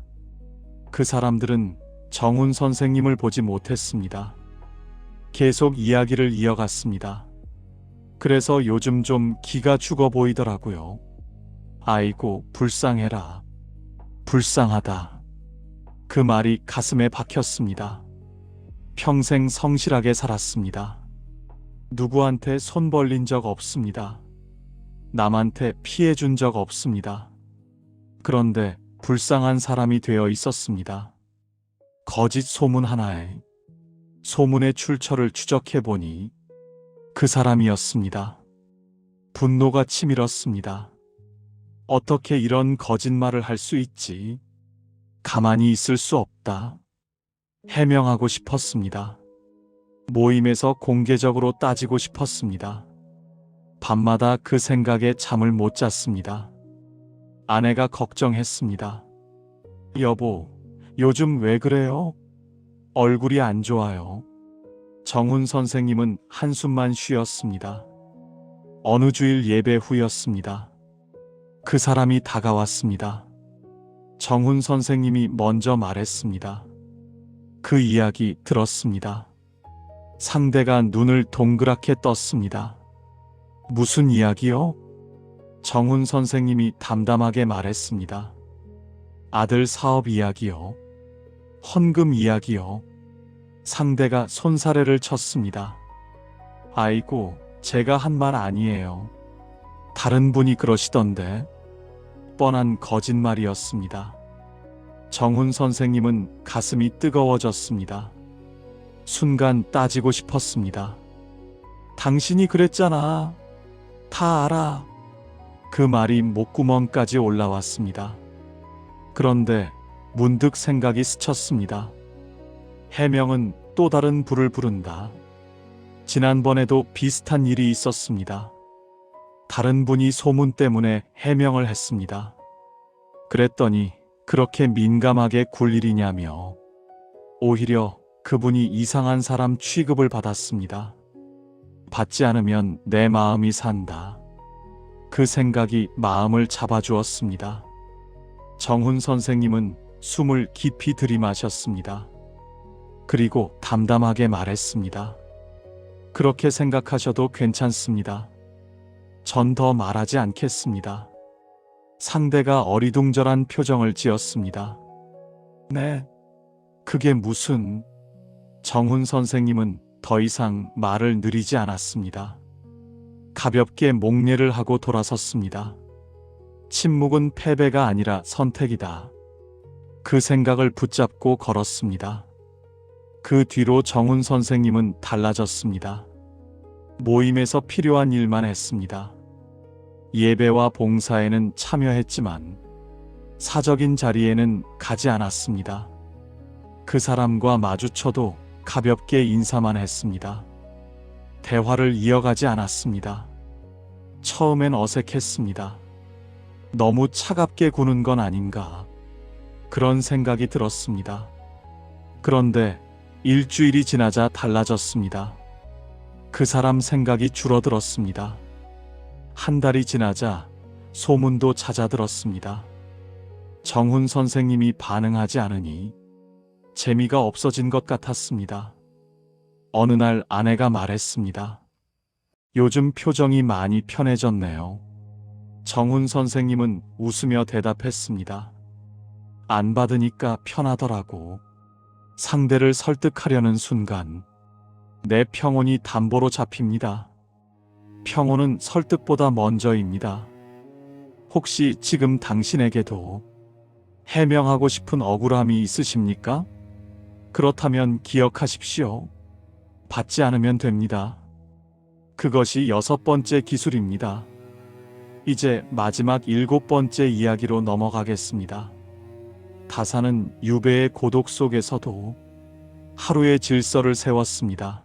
그 사람들은 정훈 선생님을 보지 못했습니다. 계속 이야기를 이어갔습니다. 그래서 요즘 좀 기가 죽어 보이더라고요. 아이고, 불쌍해라. 불쌍하다. 그 말이 가슴에 박혔습니다. 평생 성실하게 살았습니다. 누구한테 손 벌린 적 없습니다. 남한테 피해 준 적 없습니다. 그런데 불쌍한 사람이 되어 있었습니다. 거짓 소문 하나에 소문의 출처를 추적해 보니 그 사람이었습니다. 분노가 치밀었습니다. 어떻게 이런 거짓말을 할 수 있지? 가만히 있을 수 없다. 해명하고 싶었습니다. 모임에서 공개적으로 따지고 싶었습니다. 밤마다 그 생각에 잠을 못 잤습니다. 아내가 걱정했습니다. 여보, 요즘 왜 그래요? 얼굴이 안 좋아요. 정훈 선생님은 한숨만 쉬었습니다. 어느 주일 예배 후였습니다. 그 사람이 다가왔습니다. 정훈 선생님이 먼저 말했습니다. 그 이야기 들었습니다. 상대가 눈을 동그랗게 떴습니다. 무슨 이야기요? 정훈 선생님이 담담하게 말했습니다. 아들 사업 이야기요. 헌금 이야기요. 상대가 손사래를 쳤습니다. 아이고, 제가 한 말 아니에요. 다른 분이 그러시던데. 뻔한 거짓말이었습니다. 정훈 선생님은 가슴이 뜨거워졌습니다. 순간 따지고 싶었습니다. 당신이 그랬잖아. 다 알아. 그 말이 목구멍까지 올라왔습니다. 그런데 문득 생각이 스쳤습니다. 해명은 또 다른 불을 부른다. 지난번에도 비슷한 일이 있었습니다. 다른 분이 소문 때문에 해명을 했습니다. 그랬더니 그렇게 민감하게 굴 일이냐며 오히려 그분이 이상한 사람 취급을 받았습니다. 받지 않으면 내 마음이 산다. 그 생각이 마음을 잡아주었습니다. 정훈 선생님은 숨을 깊이 들이마셨습니다. 그리고 담담하게 말했습니다. 그렇게 생각하셔도 괜찮습니다. 전 더 말하지 않겠습니다. 상대가 어리둥절한 표정을 지었습니다. 네, 그게 무슨... 정훈 선생님은 더 이상 말을 늘이지 않았습니다. 가볍게 목례를 하고 돌아섰습니다. 침묵은 패배가 아니라 선택이다. 그 생각을 붙잡고 걸었습니다. 그 뒤로 정훈 선생님은 달라졌습니다. 모임에서 필요한 일만 했습니다. 예배와 봉사에는 참여했지만 사적인 자리에는 가지 않았습니다. 그 사람과 마주쳐도 가볍게 인사만 했습니다. 대화를 이어가지 않았습니다. 처음엔 어색했습니다. 너무 차갑게 구는 건 아닌가. 그런 생각이 들었습니다. 그런데 일주일이 지나자 달라졌습니다. 그 사람 생각이 줄어들었습니다. 한 달이 지나자 소문도 잦아들었습니다. 정훈 선생님이 반응하지 않으니 재미가 없어진 것 같았습니다. 어느 날 아내가 말했습니다. 요즘 표정이 많이 편해졌네요. 정훈 선생님은 웃으며 대답했습니다. 안 받으니까 편하더라고. 상대를 설득하려는 순간 내 평온이 담보로 잡힙니다. 평온은 설득보다 먼저입니다. 혹시 지금 당신에게도 해명하고 싶은 억울함이 있으십니까? 그렇다면 기억하십시오. 받지 않으면 됩니다. 그것이 6번째 기술입니다. 이제 마지막 7번째 이야기로 넘어가겠습니다. 다사는 유배의 고독 속에서도 하루의 질서를 세웠습니다.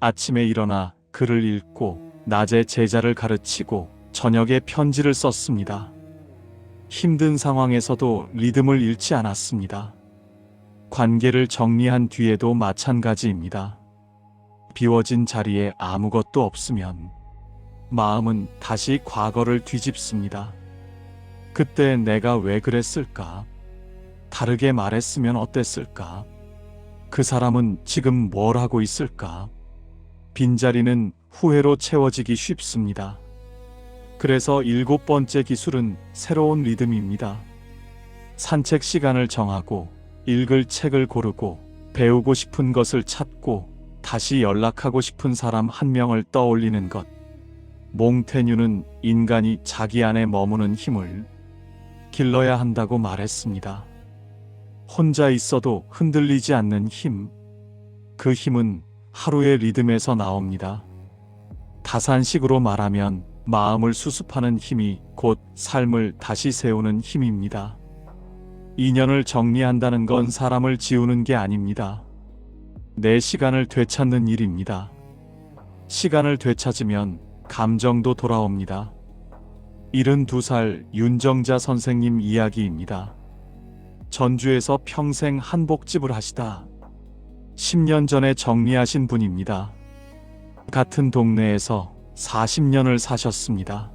아침에 일어나 글을 읽고 낮에 제자를 가르치고 저녁에 편지를 썼습니다. 힘든 상황에서도 리듬을 잃지 않았습니다. 관계를 정리한 뒤에도 마찬가지입니다. 비워진 자리에 아무것도 없으면 마음은 다시 과거를 뒤집습니다. 그때 내가 왜 그랬을까? 다르게 말했으면 어땠을까? 그 사람은 지금 뭘 하고 있을까? 빈자리는 후회로 채워지기 쉽습니다. 그래서 7번째 기술은 새로운 리듬입니다. 산책 시간을 정하고 읽을 책을 고르고 배우고 싶은 것을 찾고 다시 연락하고 싶은 사람 한 명을 떠올리는 것. 몽테뉴는 인간이 자기 안에 머무는 힘을 길러야 한다고 말했습니다. 혼자 있어도 흔들리지 않는 힘. 그 힘은 하루의 리듬에서 나옵니다. 다산식으로 말하면 마음을 수습하는 힘이 곧 삶을 다시 세우는 힘입니다. 인연을 정리한다는 건 사람을 지우는 게 아닙니다. 내 시간을 되찾는 일입니다. 시간을 되찾으면 감정도 돌아옵니다. 72살 윤정자 선생님 이야기입니다. 전주에서 평생 한복집을 하시다 10년 전에 정리하신 분입니다. 같은 동네에서 40년을 사셨습니다.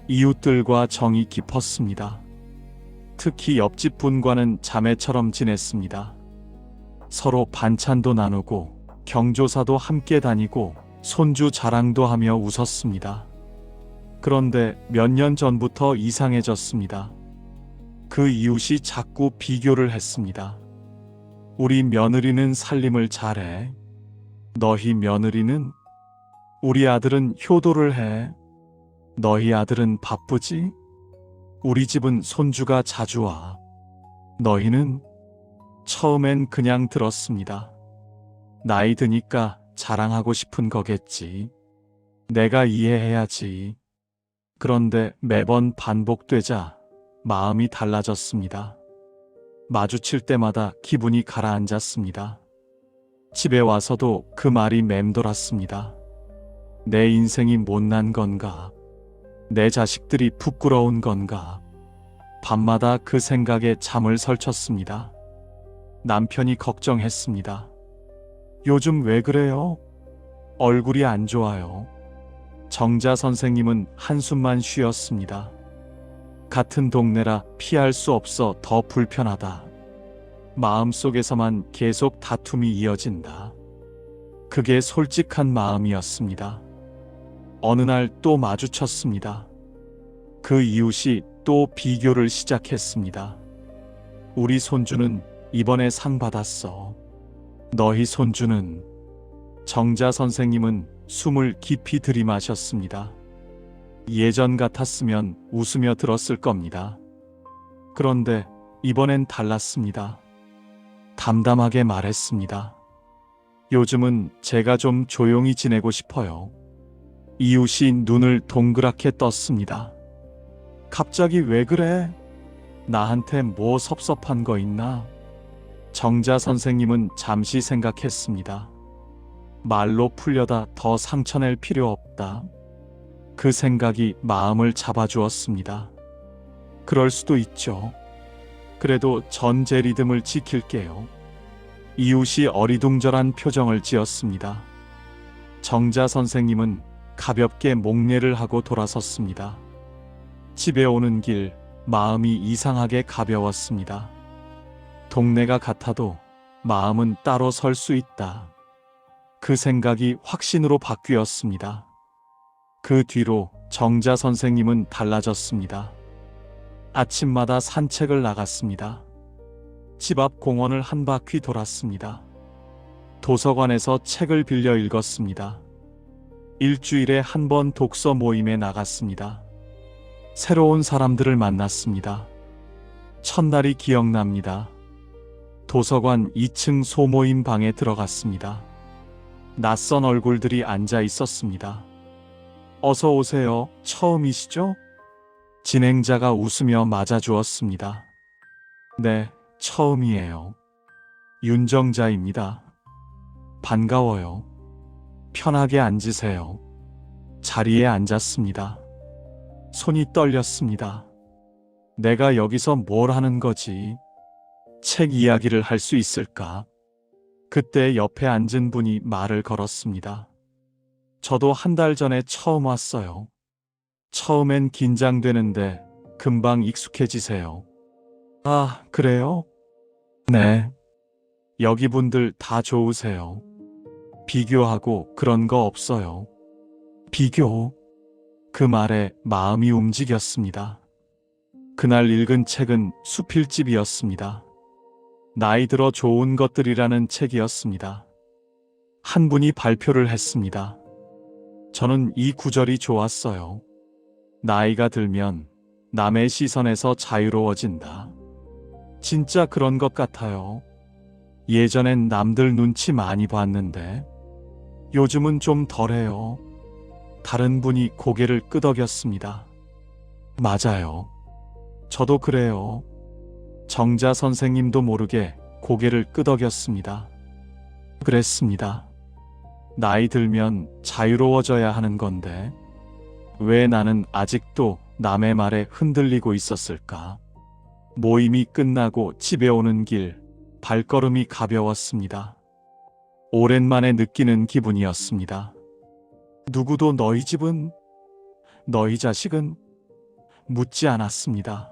이웃들과 정이 깊었습니다. 특히 옆집 분과는 자매처럼 지냈습니다. 서로 반찬도 나누고 경조사도 함께 다니고 손주 자랑도 하며 웃었습니다. 그런데 몇 년 전부터 이상해졌습니다. 그 이웃이 자꾸 비교를 했습니다. 우리 며느리는 살림을 잘해. 너희 며느리는? 우리 아들은 효도를 해. 너희 아들은 바쁘지? 우리 집은 손주가 자주 와. 너희는? 처음엔 그냥 들었습니다. 나이 드니까 자랑하고 싶은 거겠지. 내가 이해해야지. 그런데 매번 반복되자 마음이 달라졌습니다. 마주칠 때마다 기분이 가라앉았습니다. 집에 와서도 그 말이 맴돌았습니다. 내 인생이 못난 건가? 내 자식들이 부끄러운 건가? 밤마다 그 생각에 잠을 설쳤습니다. 남편이 걱정했습니다. 요즘 왜 그래요? 얼굴이 안 좋아요. 정자 선생님은 한숨만 쉬었습니다. 같은 동네라 피할 수 없어 더 불편하다. 마음속에서만 계속 다툼이 이어진다. 그게 솔직한 마음이었습니다. 어느 날 또 마주쳤습니다. 그 이웃이 또 비교를 시작했습니다. 우리 손주는 이번에 상 받았어. 너희 손주는? 정자 선생님은 숨을 깊이 들이마셨습니다. 예전 같았으면 웃으며 들었을 겁니다. 그런데 이번엔 달랐습니다. 담담하게 말했습니다. 요즘은 제가 좀 조용히 지내고 싶어요. 이웃이 눈을 동그랗게 떴습니다. 갑자기 왜 그래? 나한테 뭐 섭섭한 거 있나? 정자 선생님은 잠시 생각했습니다. 말로 풀려다 더 상처낼 필요 없다. 그 생각이 마음을 잡아주었습니다. 그럴 수도 있죠. 그래도 전 제 리듬을 지킬게요. 이웃이 어리둥절한 표정을 지었습니다. 정자 선생님은 가볍게 목례를 하고 돌아섰습니다. 집에 오는 길 마음이 이상하게 가벼웠습니다. 동네가 같아도 마음은 따로 설 수 있다. 그 생각이 확신으로 바뀌었습니다. 그 뒤로 정자 선생님은 달라졌습니다. 아침마다 산책을 나갔습니다. 집 앞 공원을 한 바퀴 돌았습니다. 도서관에서 책을 빌려 읽었습니다. 일주일에 한 번 독서 모임에 나갔습니다. 새로운 사람들을 만났습니다. 첫날이 기억납니다. 도서관 2층 소모임 방에 들어갔습니다. 낯선 얼굴들이 앉아 있었습니다. 어서 오세요. 처음이시죠? 진행자가 웃으며 맞아주었습니다. 네, 처음이에요. 윤정자입니다. 반가워요. 편하게 앉으세요. 자리에 앉았습니다. 손이 떨렸습니다. 내가 여기서 뭘 하는 거지? 책 이야기를 할 수 있을까? 그때 옆에 앉은 분이 말을 걸었습니다. 저도 한 달 전에 처음 왔어요. 처음엔 긴장되는데 금방 익숙해지세요. 아, 그래요? 네. 여기 분들 다 좋으세요. 비교하고 그런 거 없어요. 비교? 그 말에 마음이 움직였습니다. 그날 읽은 책은 수필집이었습니다. 나이 들어 좋은 것들이라는 책이었습니다. 한 분이 발표를 했습니다. 저는 이 구절이 좋았어요. 나이가 들면 남의 시선에서 자유로워진다. 진짜 그런 것 같아요. 예전엔 남들 눈치 많이 봤는데 요즘은 좀 덜해요. 다른 분이 고개를 끄덕였습니다. 맞아요. 저도 그래요. 정자 선생님도 모르게 고개를 끄덕였습니다. 그랬습니다. 나이 들면 자유로워져야 하는 건데 왜 나는 아직도 남의 말에 흔들리고 있었을까? 모임이 끝나고 집에 오는 길 발걸음이 가벼웠습니다. 오랜만에 느끼는 기분이었습니다. 누구도 너희 집은, 너희 자식은 묻지 않았습니다.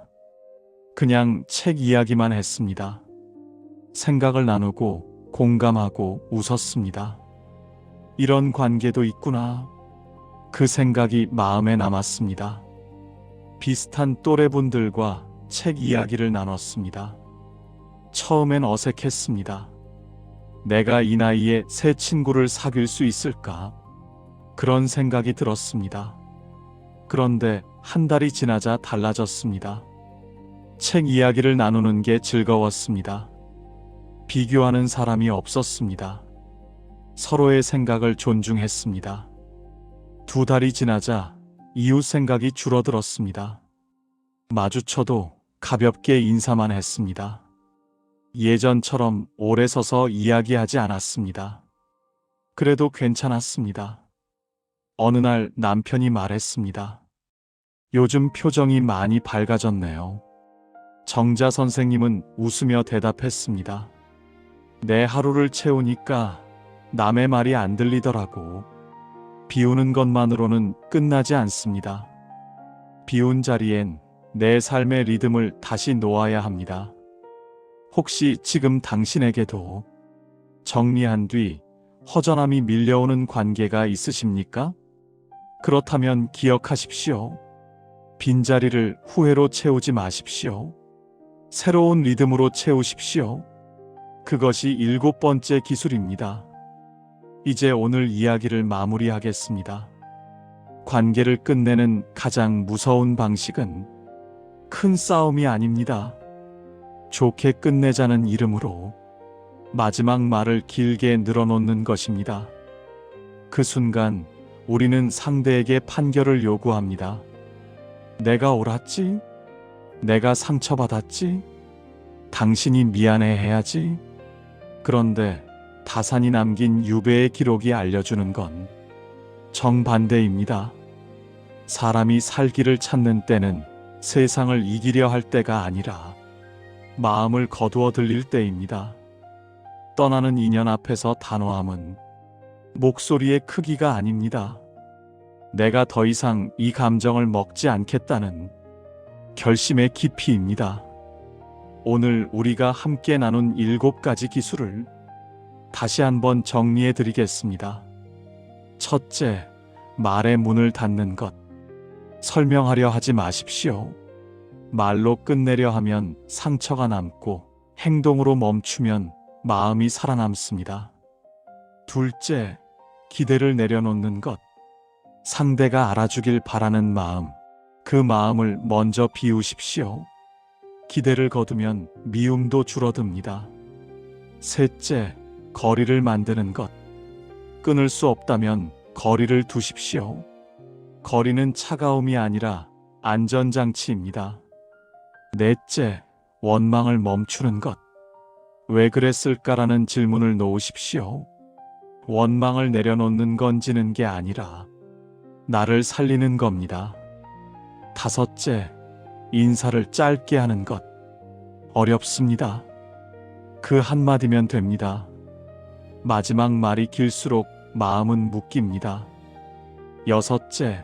그냥 책 이야기만 했습니다. 생각을 나누고 공감하고 웃었습니다. 이런 관계도 있구나. 그 생각이 마음에 남았습니다. 비슷한 또래분들과 책 이야기를 나눴습니다. 처음엔 어색했습니다. 내가 이 나이에 새 친구를 사귈 수 있을까? 그런 생각이 들었습니다. 그런데 한 달이 지나자 달라졌습니다. 책 이야기를 나누는 게 즐거웠습니다. 비교하는 사람이 없었습니다. 서로의 생각을 존중했습니다. 2달이 지나자 이웃 생각이 줄어들었습니다. 마주쳐도 가볍게 인사만 했습니다. 예전처럼 오래 서서 이야기하지 않았습니다. 그래도 괜찮았습니다. 어느 날 남편이 말했습니다. 요즘 표정이 많이 밝아졌네요. 정자 선생님은 웃으며 대답했습니다. 내 하루를 채우니까 남의 말이 안 들리더라고. 비우는 것만으로는 끝나지 않습니다. 비운 자리엔 내 삶의 리듬을 다시 놓아야 합니다. 혹시 지금 당신에게도 정리한 뒤 허전함이 밀려오는 관계가 있으십니까? 그렇다면 기억하십시오. 빈자리를 후회로 채우지 마십시오. 새로운 리듬으로 채우십시오. 그것이 7번째 기술입니다. 이제 오늘 이야기를 마무리하겠습니다. 관계를 끝내는 가장 무서운 방식은 큰 싸움이 아닙니다. 좋게 끝내자는 이름으로 마지막 말을 길게 늘어놓는 것입니다. 그 순간 우리는 상대에게 판결을 요구합니다. 내가 옳았지? 내가 상처받았지? 당신이 미안해 해야지? 그런데 다산이 남긴 유배의 기록이 알려주는 건 정반대입니다. 사람이 살기를 찾는 때는 세상을 이기려 할 때가 아니라 마음을 거두어 들릴 때입니다. 떠나는 인연 앞에서 단호함은 목소리의 크기가 아닙니다. 내가 더 이상 이 감정을 먹지 않겠다는 결심의 깊이입니다. 오늘 우리가 함께 나눈 7가지 기술을 다시 한번 정리해 드리겠습니다. 첫째, 말의 문을 닫는 것. 설명하려 하지 마십시오. 말로 끝내려 하면 상처가 남고 행동으로 멈추면 마음이 살아남습니다. 둘째, 기대를 내려놓는 것. 상대가 알아주길 바라는 마음, 그 마음을 먼저 비우십시오. 기대를 거두면 미움도 줄어듭니다. 셋째, 거리를 만드는 것. 끊을 수 없다면 거리를 두십시오. 거리는 차가움이 아니라 안전장치입니다. 넷째, 원망을 멈추는 것. 왜 그랬을까라는 질문을 놓으십시오. 원망을 내려놓는 건 지는 게 아니라 나를 살리는 겁니다. 다섯째, 인사를 짧게 하는 것. 어렵습니다. 그 한마디면 됩니다. 마지막 말이 길수록 마음은 묶입니다. 여섯째,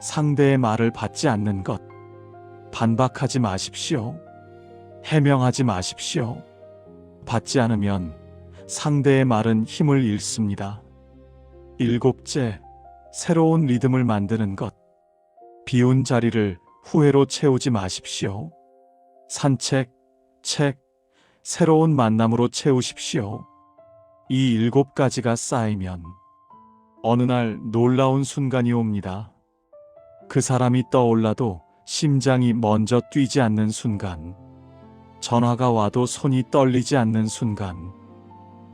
상대의 말을 받지 않는 것. 반박하지 마십시오. 해명하지 마십시오. 받지 않으면 상대의 말은 힘을 잃습니다. 일곱째, 새로운 리듬을 만드는 것. 비운 자리를 후회로 채우지 마십시오. 산책, 책, 새로운 만남으로 채우십시오. 이 7가지가 쌓이면 어느 날 놀라운 순간이 옵니다. 그 사람이 떠올라도 심장이 먼저 뛰지 않는 순간, 전화가 와도 손이 떨리지 않는 순간,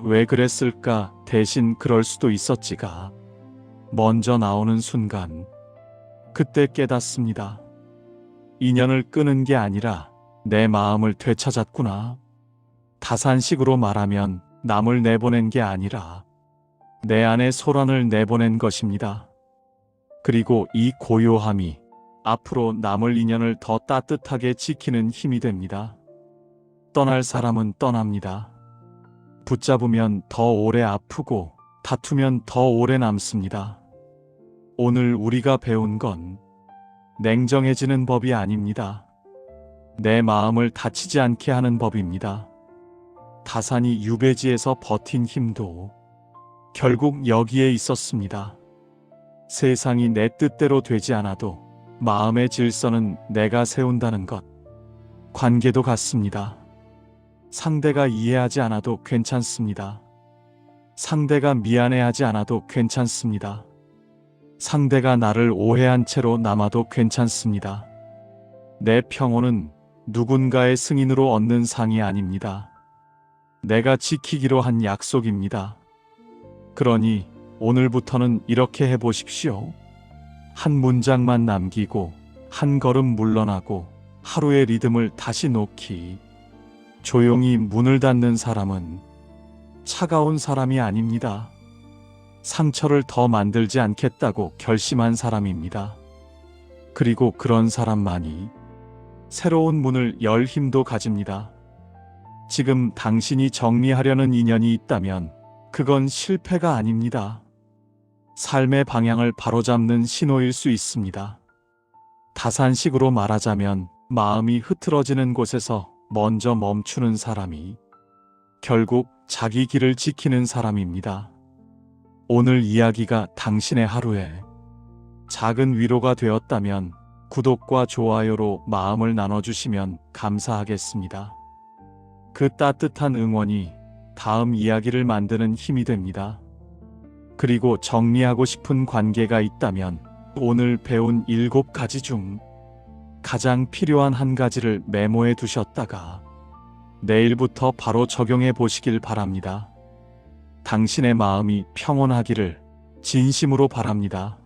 왜 그랬을까 대신 그럴 수도 있었지가 먼저 나오는 순간, 그때 깨닫습니다. 인연을 끄는 게 아니라 내 마음을 되찾았구나. 다산식으로 말하면 남을 내보낸 게 아니라 내 안의 소란을 내보낸 것입니다. 그리고 이 고요함이 앞으로 남을 인연을 더 따뜻하게 지키는 힘이 됩니다. 떠날 사람은 떠납니다. 붙잡으면 더 오래 아프고 다투면 더 오래 남습니다. 오늘 우리가 배운 건 냉정해지는 법이 아닙니다. 내 마음을 다치지 않게 하는 법입니다. 다산이 유배지에서 버틴 힘도 결국 여기에 있었습니다. 세상이 내 뜻대로 되지 않아도 마음의 질서는 내가 세운다는 것. 관계도 같습니다. 상대가 이해하지 않아도 괜찮습니다. 상대가 미안해하지 않아도 괜찮습니다. 상대가 나를 오해한 채로 남아도 괜찮습니다. 내 평온은 누군가의 승인으로 얻는 상이 아닙니다. 내가 지키기로 한 약속입니다. 그러니 오늘부터는 이렇게 해보십시오. 한 문장만 남기고 한 걸음 물러나고 하루의 리듬을 다시 놓기. 조용히 문을 닫는 사람은 차가운 사람이 아닙니다. 상처를 더 만들지 않겠다고 결심한 사람입니다. 그리고 그런 사람만이 새로운 문을 열 힘도 가집니다. 지금 당신이 정리하려는 인연이 있다면 그건 실패가 아닙니다. 삶의 방향을 바로잡는 신호일 수 있습니다. 다산식으로 말하자면 마음이 흐트러지는 곳에서 먼저 멈추는 사람이 결국 자기 길을 지키는 사람입니다. 오늘 이야기가 당신의 하루에 작은 위로가 되었다면 구독과 좋아요로 마음을 나눠주시면 감사하겠습니다. 그 따뜻한 응원이 다음 이야기를 만드는 힘이 됩니다. 그리고 정리하고 싶은 관계가 있다면 오늘 배운 7가지 중 가장 필요한 한 가지를 메모해 두셨다가 내일부터 바로 적용해 보시길 바랍니다. 당신의 마음이 평온하기를 진심으로 바랍니다.